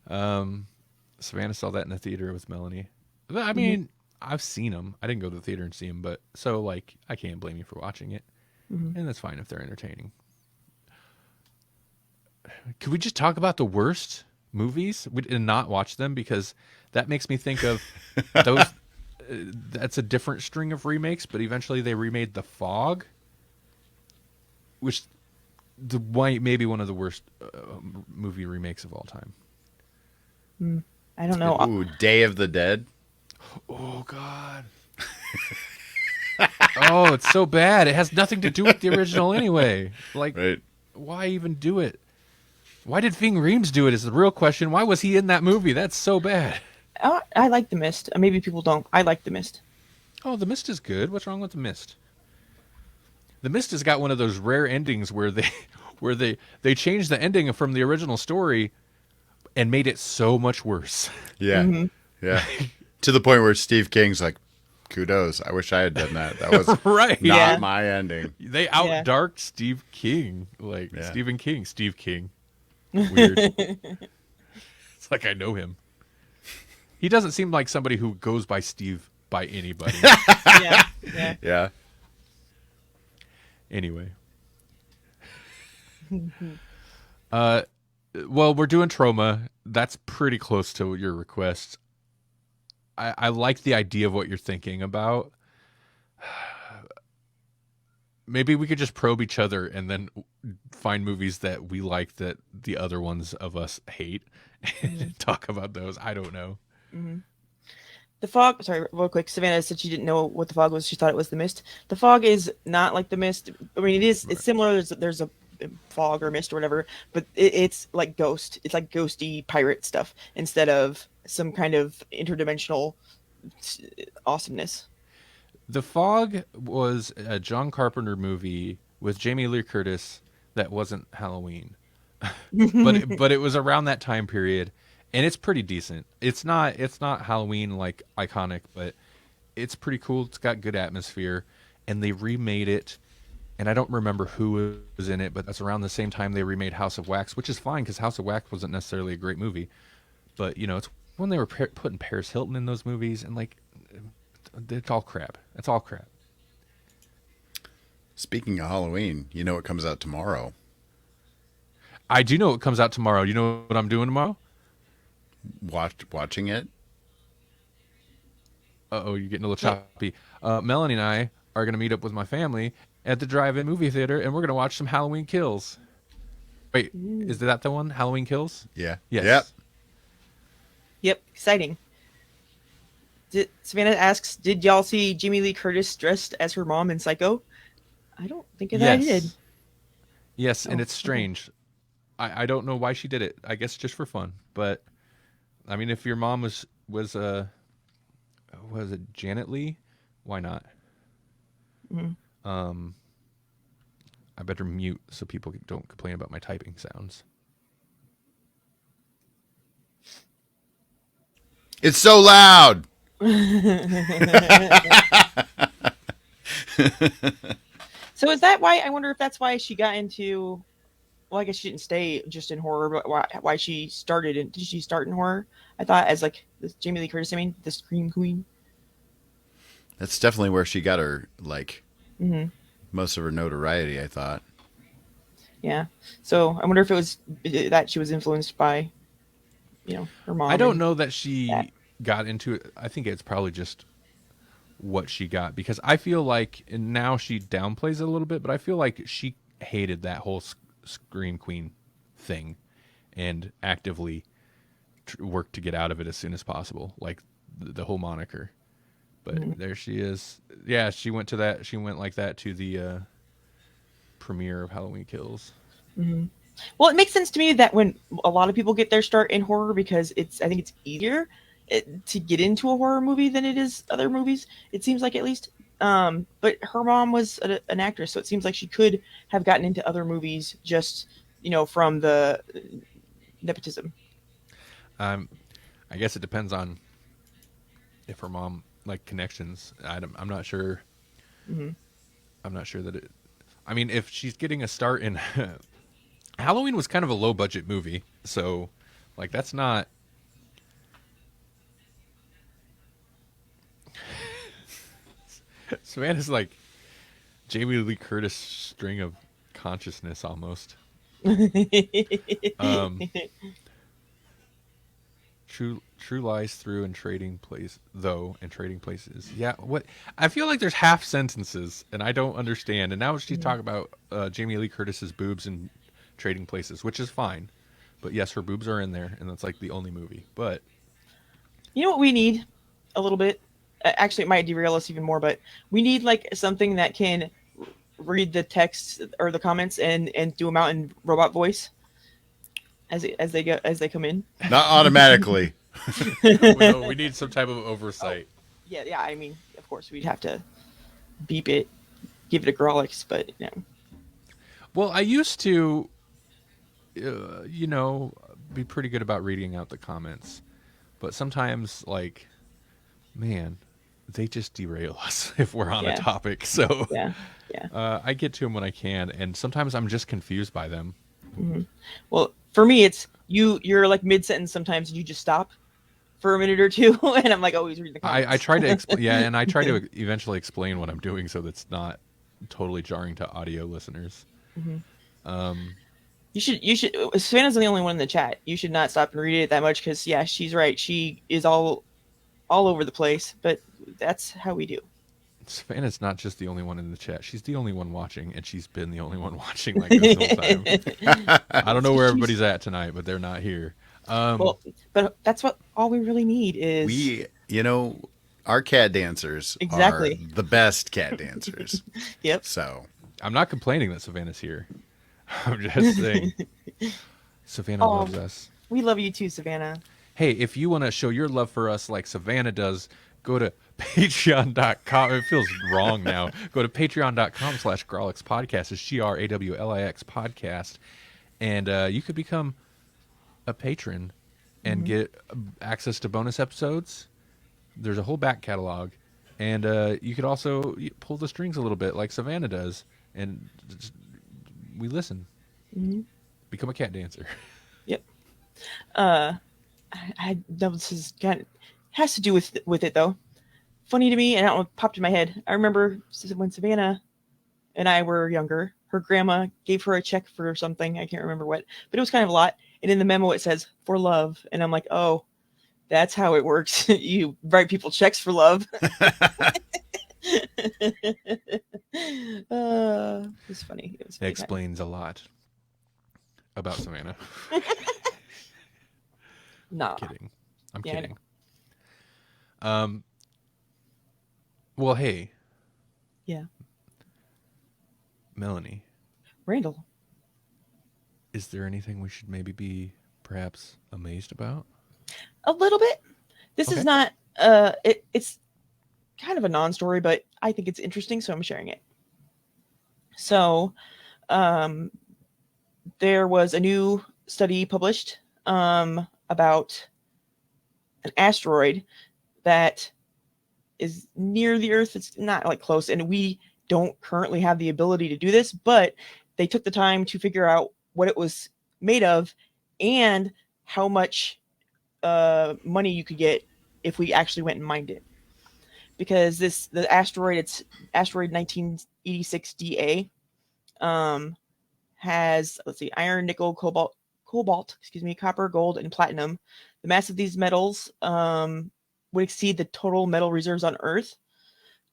Savannah saw that in the theater with Melanie. I mean, I've seen them. I didn't go to the theater and see them, but so like I can't blame you for watching it, and that's fine if they're entertaining. Could we just talk about the worst movies and not watch them, because that makes me think of those. That's a different string of remakes, but eventually they remade The Fog, which maybe one of the worst movie remakes of all time. I don't know. Ooh, Day of the Dead. Oh God. Oh, it's so bad. It has nothing to do with the original anyway. Like, Right. why even do it? Why did Ving Rhames do it is the real question. Why was he in that movie? That's so bad. I like The Mist. Maybe people don't. I like The Mist. Oh, The Mist is good. What's wrong with The Mist? The Mist has got one of those rare endings where they changed the ending from the original story and made it so much worse. Yeah. Yeah. To the point where Steve King's like, kudos. I wish I had done that. That was Right. not Yeah. my ending. They outdarked Steve King. Like Yeah. Stephen King. Steve King. Weird. It's like I know him. He doesn't seem like somebody who goes by Steve by anybody. Yeah. Yeah. Yeah. Anyway. Well, we're doing Trauma. That's pretty close to your request. I like the idea of what you're thinking about. Maybe we could just probe each other and then find movies that we like that the other ones of us hate and talk about those. I don't know. The Fog. Sorry, real quick. Savannah said she didn't know what The Fog was. She thought it was The Mist. The Fog is not like The Mist. I mean, it is. It's similar. There's a fog or mist or whatever, but it's like ghost. It's like ghosty pirate stuff instead of some kind of interdimensional awesomeness. The Fog was a John Carpenter movie with Jamie Lee Curtis that wasn't Halloween, but it was around that time period, and it's pretty decent. It's not Halloween like iconic, but it's pretty cool. It's got good atmosphere, and they remade it. And I don't remember who was in it, but that's around the same time they remade House of Wax, which is fine because House of Wax wasn't necessarily a great movie, but it's when they were putting Paris Hilton in those movies, and like it's all crap. It's all crap. Speaking of Halloween, you know what comes out tomorrow? I do know what comes out tomorrow. You know what I'm doing tomorrow? Watching it? Uh-oh, you're getting a little choppy. Melanie and I are going to meet up with my family at the drive-in movie theater, and we're going to watch some Halloween Kills. Wait, is that the one? Halloween Kills? Yeah. Yes. Yep. Yep, exciting. Savannah asks, "Did y'all see Jamie Lee Curtis dressed as her mom in Psycho?" I don't think that I did. Yes, and Oh, it's strange. I don't know why she did it. I guess just for fun. But I mean, if your mom was it Janet Leigh? Why not? I better mute so people don't complain about my typing sounds. It's so loud. So is that why? I wonder if that's why she got into. Well, I guess she didn't stay just in horror, but why she started in? Did she start in horror? I thought as like this Jamie Lee Curtis. I mean, the Scream Queen. That's definitely where she got her most of her notoriety, I thought. Yeah. So I wonder if it was that she was influenced by, her mom. I don't know that she got into it. I think it's probably just what she got, because I feel like, and now she downplays it a little bit, but I feel like she hated that whole Scream Queen thing and actively worked to get out of it as soon as possible, like the whole moniker. But there she is. Yeah, she went to that. She went like that to the premiere of Halloween Kills. Well, it makes sense to me that when a lot of people get their start in horror, because I think it's easier to get into a horror movie than it is other movies. It seems like, at least. But her mom was an actress, so it seems like she could have gotten into other movies just, from the nepotism. I guess it depends on if her mom like connections. I'm not sure. I'm not sure that it. I mean, if she's getting a start in Halloween was kind of a low budget movie, so like that's not. Savannah's like Jamie Lee Curtis string of consciousness almost. True lies through and trading places. Yeah, what I feel like there's half sentences and I don't understand. And now she's talking about Jamie Lee Curtis's boobs and trading places, which is fine. But yes, her boobs are in there, and that's like the only movie. But you know what we need a little bit? Actually, it might derail us even more, but we need like something that can read the text or the comments and do them out in robot voice as they come in. Not automatically. no, we need some type of oversight. Yeah. I mean, of course, we'd have to beep it, give it a Grawlix, but Well, I used to, be pretty good about reading out the comments, but sometimes, like, man, they just derail us if we're on a topic. So yeah. I get to them when I can, and sometimes I'm just confused by them. Well, for me, it's you're like mid sentence sometimes, and you just stop for a minute or two, and I'm like always reading the comments. I try to explain, and I try to eventually explain what I'm doing so that's not totally jarring to audio listeners. You should. Savannah's the only one in the chat. You should not stop and read it that much because she's right. She is all over the place, but that's how we do. Savannah's not just the only one in the chat. She's the only one watching, and she's been the only one watching like this whole time. I don't know where everybody's at tonight, but they're not here. Well, but that's all we really need is our cat dancers are the best cat dancers. Yep. So I'm not complaining that Savannah's here. I'm just saying Savannah loves us. We love you too, Savannah. Hey, if you want to show your love for us like Savannah does, go to patreon.com. It feels wrong now. Go to patreon.com/Grawlix podcast. It's GRAWLIX podcast. And you could become a patron and get access to bonus episodes. There's a whole back catalog. And you could also pull the strings a little bit like Savannah does. And we listen. Become a cat dancer. Yep. I this is kind of has to do with it though. Funny to me, and I don't know what popped in my head. I remember when Savannah and I were younger, her grandma gave her a check for something. I can't remember what, but it was kind of a lot. And in the memo it says "for love," and I'm like, oh, that's how it works. You write people checks for love. It's funny. It explains a lot about Savannah. Nah. I'm kidding. Well, hey. Yeah. Melanie. Randall. Is there anything we should maybe be perhaps amazed about? A little bit. This is not it's kind of a non-story, but I think it's interesting, so I'm sharing it. So, there was a new study published about an asteroid that is near the Earth. It's not like close, and we don't currently have the ability to do this, but they took the time to figure out what it was made of and how much money you could get if we actually went and mined it. Because the asteroid, it's asteroid 1986 DA, has iron, nickel, cobalt, copper, gold, and platinum. The mass of these metals would exceed the total metal reserves on Earth.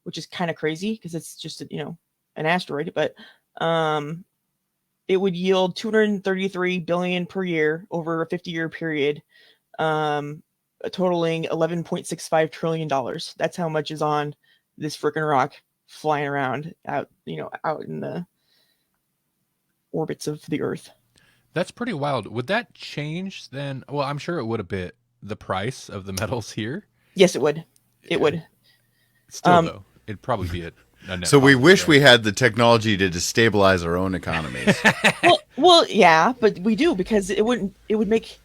which is kind of crazy because it's just an asteroid, but it would yield 233 billion per year over a 50-year period, totaling $11.65 trillion. That's how much is on this freaking rock flying around out in the orbits of the Earth. That's pretty wild. Would that change then? Well, I'm sure it would a bit, the price of the metals here. Yes, it would. It would. Still, though, it'd probably be a net So we positive, wish right? we had the technology to destabilize our own economies. well, yeah, but we do, because it would make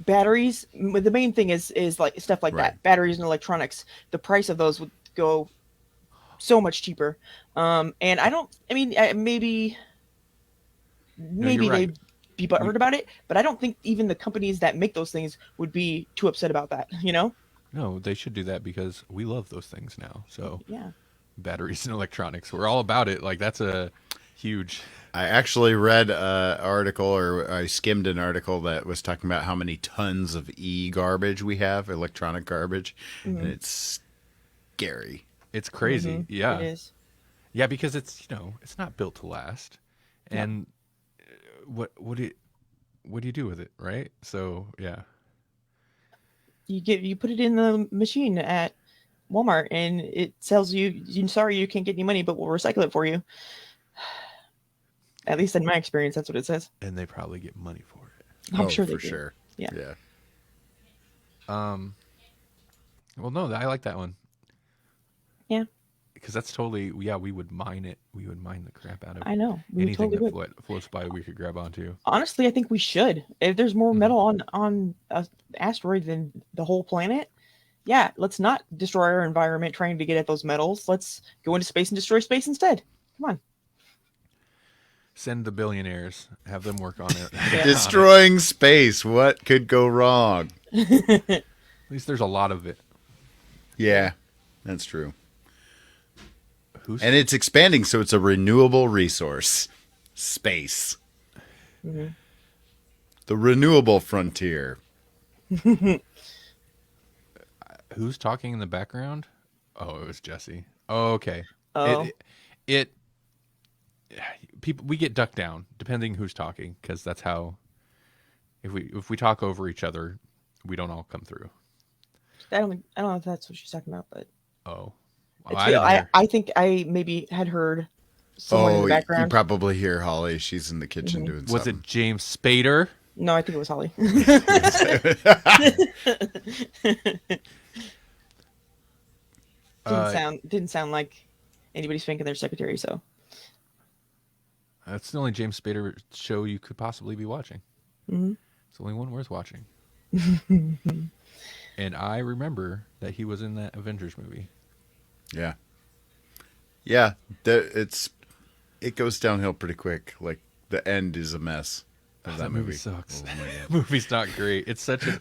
batteries. The main thing is like stuff like Right. that. Batteries and electronics. The price of those would go so much cheaper. And maybe you're right. they'd be butthurt about it, but I don't think even the companies that make those things would be too upset about that. No, they should do that because we love those things now. So Yeah. batteries and electronics, we're all about it. Like, that's a huge. I actually read an article, or I skimmed an article that was talking about how many tons of garbage we have, electronic garbage, and it's scary. It's crazy. Yeah. It is. Yeah, because it's it's not built to last, and what do you do with it, right? So yeah, You put it in the machine at Walmart and it tells you, sorry, you can't get any money, but we'll recycle it for you. At least in my experience, that's what it says. and they probably get money for it. I'm sure they for do. sure. Yeah. Well, no, I like that one. Yeah. Because that's totally, we would mine it. We would mine the crap out of I know. We anything totally that would. floats by we could grab onto. Honestly, I think we should. If there's more metal on an asteroid than the whole planet, yeah, let's not destroy our environment trying to get at those metals. Let's go into space and destroy space instead. Come on. Send the billionaires, have them work on it. Yeah. Destroying space. What could go wrong? At least there's a lot of it. Yeah, that's true. Who's And it's expanding, so it's a renewable resource. Space. Mhm. The renewable frontier. who's talking in the background? Oh, it was Jesse. Oh, okay. Oh. It people, we get ducked down depending who's talking, because that's how, if we talk over each other, we don't all come through. I don't know if that's what she's talking about, but Oh, I think I maybe had heard someone in Oh, the you background. probably hear Holly. She's in the kitchen doing was something. it James Spader? No, I think it was Holly. Didn't sound like anybody spanking their secretary. So That's the only James Spader show you could possibly be watching. Mhm. It's the only one worth watching. And I remember that he was in that Avengers movie. Yeah. Yeah, it goes downhill pretty quick. Like, the end is a mess of that movie. sucks. Oh, my God. That movie's not great. It's such a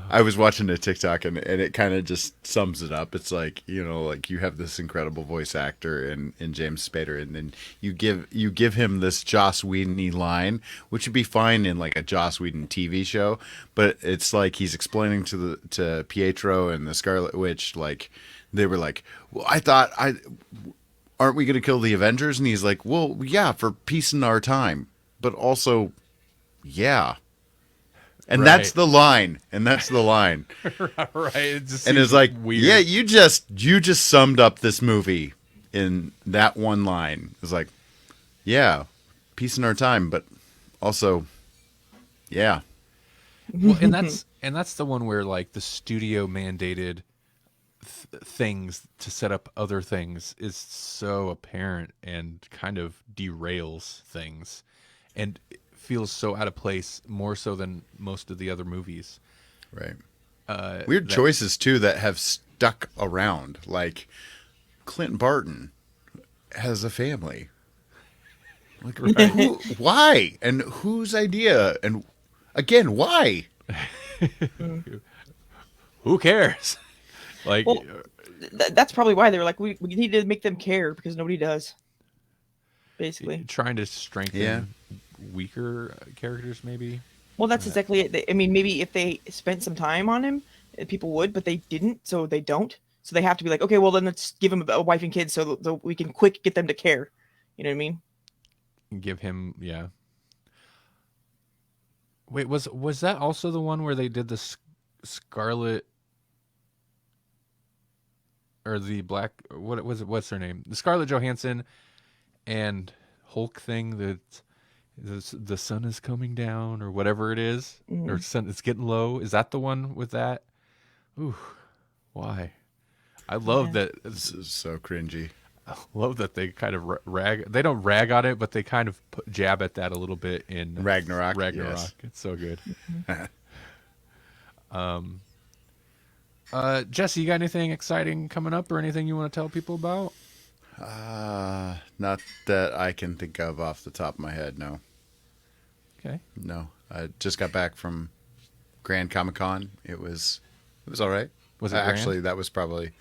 I was watching a TikTok and it kind of just sums it up. It's like, like you have this incredible voice actor in James Spader, and then you give him this Joss Whedon-y line, which would be fine in like a Joss Whedon TV show, but it's like he's explaining to Pietro and the Scarlet Witch, like they were like, well, aren't we going to kill the Avengers? And he's like, well, yeah, for peace in our time, but also, yeah. And Right. that's the line. right. It just And seems it's like, weird. yeah, you just summed up this movie in that one line. It's like, yeah, peace in our time, but also, yeah. Well, and that's the one where like the studio mandated things to set up other things is so apparent and kind of derails things, and feels so out of place, more so than most of the other movies. Right. Weird choices too that have stuck around. Like Clint Barton has a family. Like, why? And whose idea? And again, why? Who cares? Like, Well, that's probably why they were like, we need to make them care because nobody does. Basically. trying to strengthen weaker characters, maybe. Well, that's exactly it. I mean, maybe if they spent some time on him, people would, but they didn't, so they don't. So they have to be like, okay, well then let's give him a wife and kids so that we can quick get them to care. You know what I mean? Give him, yeah. Wait, was that also the one where they did the Scarlet or the Black? What was it? What's her name? The Scarlett Johansson and Hulk thing that the sun is coming down or whatever it is, or sun it's getting low. Is that the one with that? Ooh, why? I love that. This is so cringy. I love that they kind of rag. They don't rag on it, but they kind of jab at that a little bit in Ragnarok. Ragnarok. Yes. It's so good. Jesse, you got anything exciting coming up or anything you want to tell people about? Not that I can think of off the top of my head. No. Okay. No. I just got back from Grand Comic Con. It was all right. Was it actually? grand? That was probably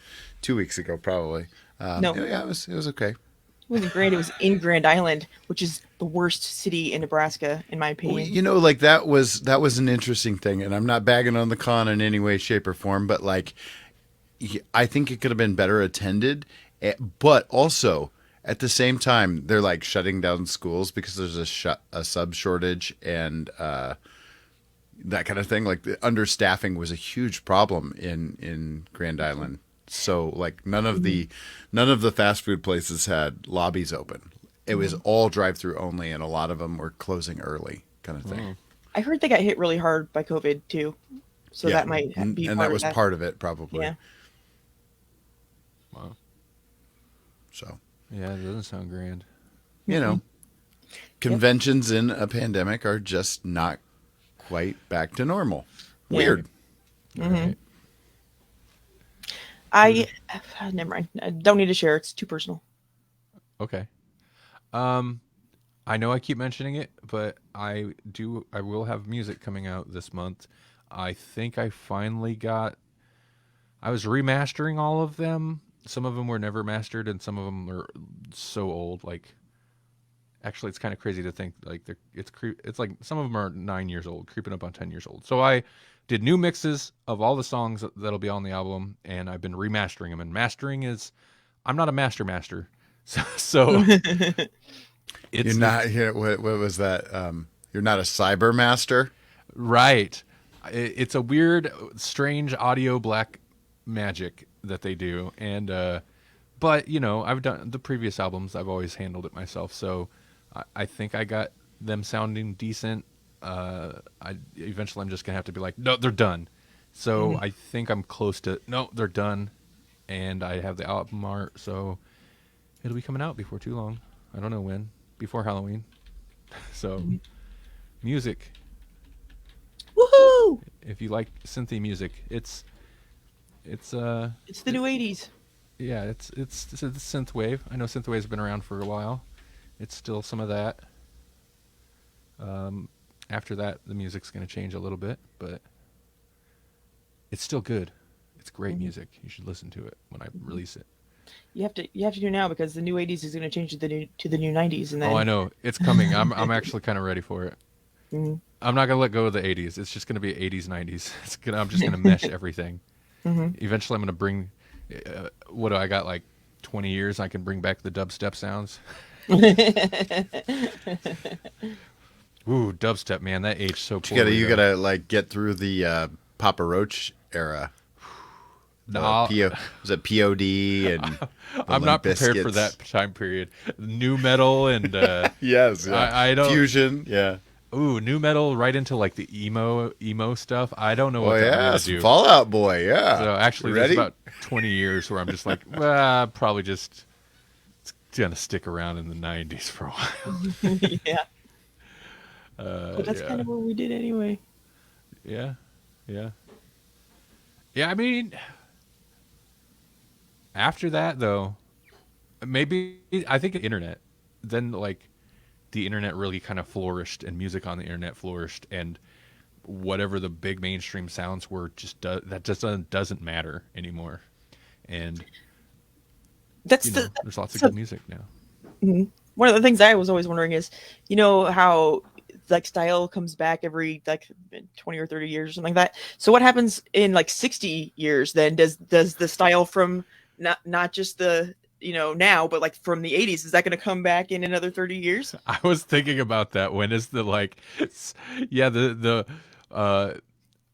2 weeks ago. Probably. No. Yeah, it was okay. It wasn't Grand. It was in Grand Island, which is the worst city in Nebraska, in my opinion. Well, you know, like that was an interesting thing, and I'm not bagging on the con in any way, shape, or form, but like, I think it could have been better attended, but also at the same time, they're like shutting down schools because there's a sub shortage and that kind of thing. Like the understaffing was a huge problem in Grand Island. So like none of the fast food places had lobbies open. It was all drive-through only, and a lot of them were closing early, kind of thing. I heard they got hit really hard by COVID too, so Yeah. that might be and part that was of that. part of it, probably. Yeah. Wow. So Yeah, it doesn't sound grand. you know, conventions in a pandemic are just not quite back to normal. Yeah. Weird. Right. Never mind. I don't need to share. It's too personal. Okay. I know I keep mentioning it, but I will have music coming out this month. I think I finally I was remastering all of them. Some of them were never mastered and some of them are so old. Like, actually, it's kind of crazy to think like it's like some of them are 9 years old, creeping up on 10 years old. So I did new mixes of all the songs that'll be on the album, and I've been remastering them. And mastering I'm not a master. So You're not here. What was that? You're not a cyber master. right. It's a weird, strange audio black magic that they do, and but you know, I've done the previous albums. I've always handled it myself, so I think I got them sounding decent. Eventually, I'm just gonna have to be like, no, they're done. So I think I'm close to no, they're done, and I have the album art, so it'll be coming out before too long. I don't know when. Before Halloween. So, music. Woohoo! If you like synthy music, it's It's the new '80s. yeah, it's synth wave. I know synth wave's been around for a while. It's still some of that. After that, the music's going to change a little bit, but it's still good. It's great music. You should listen to it when I release it. You have to do now because the new '80s is going to change to the new '90s, and then Oh, I know. It's coming. I'm actually kind of ready for it. I'm not going to let go of the 80s. It's just going to be 80s, 90s. I'm just going to mesh everything. Eventually, I'm going to bring, what do I got, like 20 years? I can bring back the dubstep sounds. Ooh, dubstep, man. That aged so poorly. You gotta like get through the Papa Roach era. No, Was it POD and I'm not prepared for Biscuits? that time period. New metal and Yes, I don't. fusion. Yeah. Ooh, new metal right into like the emo stuff. I don't know Oh what that yeah, would do. Fallout Boy. Yeah. So actually, there's Ready? about 20 years where I'm just like, well, probably just it's gonna stick around in the 90s for a while. yeah. But that's yeah. kind of what we did anyway. Yeah. I mean, after that though, maybe I think the internet. Then like the internet really kind of flourished, and music on the internet flourished, and whatever the big mainstream sounds were that just doesn't matter anymore. And That's there's lots of good music now. one of the things I was always wondering is, you know how like style comes back every like 20 or 30 years or something like that. So what happens in like 60 years then? Does the style from not just the now, but like from the 80s, is that going to come back in another 30 years? I was thinking about that. When is the like, yeah, the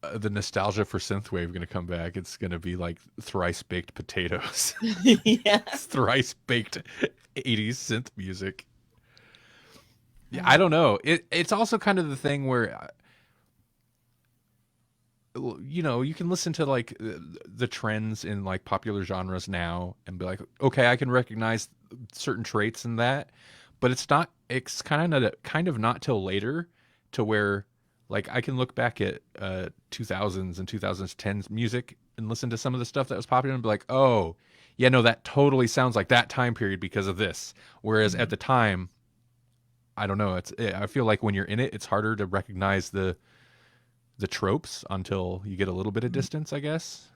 nostalgia for synthwave going to come back? It's going to be like thrice baked potatoes, Yeah. thrice baked 80s synth music. Yeah, I don't know. It's also kind of the thing where you can listen to like the trends in like popular genres now and be like, okay, I can recognize certain traits in that, but it's kind of not till later to where like I can look back at 2000s and 2010s music and listen to some of the stuff that was popular and be like, oh, yeah, no, that totally sounds like that time period because of this. Whereas at the time, I don't know, I feel like when you're in it, it's harder to recognize the tropes until you get a little bit of distance, I guess.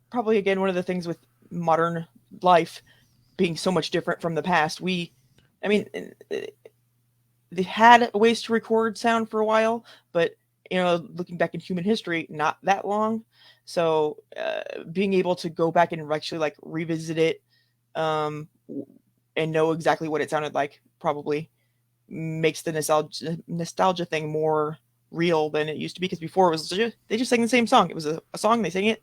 Probably again, one of the things with modern life being so much different from the past, I mean, they had ways to record sound for a while, but looking back in human history, not that long. So being able to go back and actually like revisit it and know exactly what it sounded like probably makes the nostalgia thing more real than it used to be, because before it was they just sang the same song. It was a song, they sang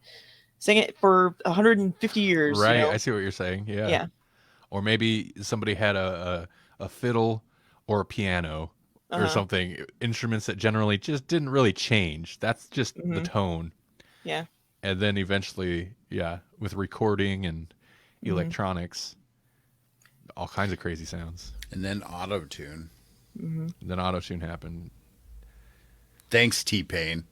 it for 150 years. Right, I see what you're saying. Yeah. Or maybe somebody had a fiddle or a piano or something, instruments that generally just didn't really change. That's just the tone. Yeah. And then eventually, yeah, with recording and electronics, all kinds of crazy sounds. And then auto-tune. Then auto-tune happened. Thanks, T-Pain.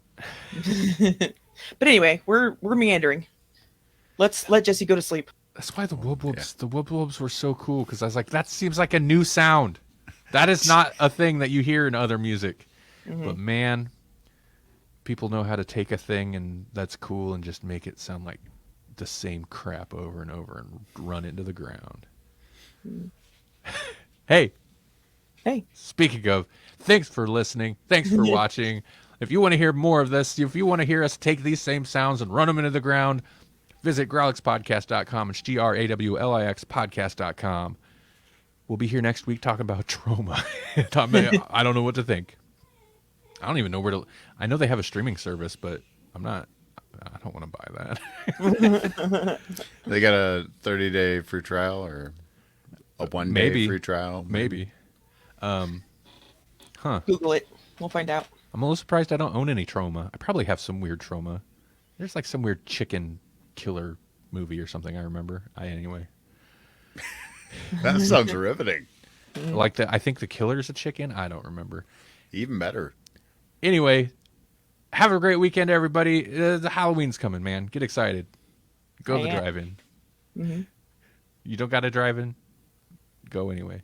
But anyway, we're meandering. Let's let Jesse go to sleep. That's why the wub-wubs were so cool, because I was like, that seems like a new sound. That is not a thing that you hear in other music. But man, people know how to take a thing and that's cool and just make it sound like the same crap over and over and run into the ground. Hey, speaking of, thanks for listening. Thanks for watching. If you want to hear more of this, if you want to hear us take these same sounds and run them into the ground, visit Grawlixpodcast.com. It's GRAWLIX podcast.com. We'll be here next week talking about trauma. I don't know what to think. I don't even know where to. I know they have a streaming service, but I don't want to buy that. They got a 30-day free trial or a 1-day free trial? Maybe. Google it. We'll find out. I'm a little surprised I don't own any trauma. I probably have some weird trauma. There's like some weird chicken killer movie or something I remember. Anyway. That sounds riveting. Like I think the killer's a chicken. I don't remember. Even better. Anyway, have a great weekend, everybody. The Halloween's coming, man. Get excited. Go to the drive-in. You don't got to drive in? Go anyway.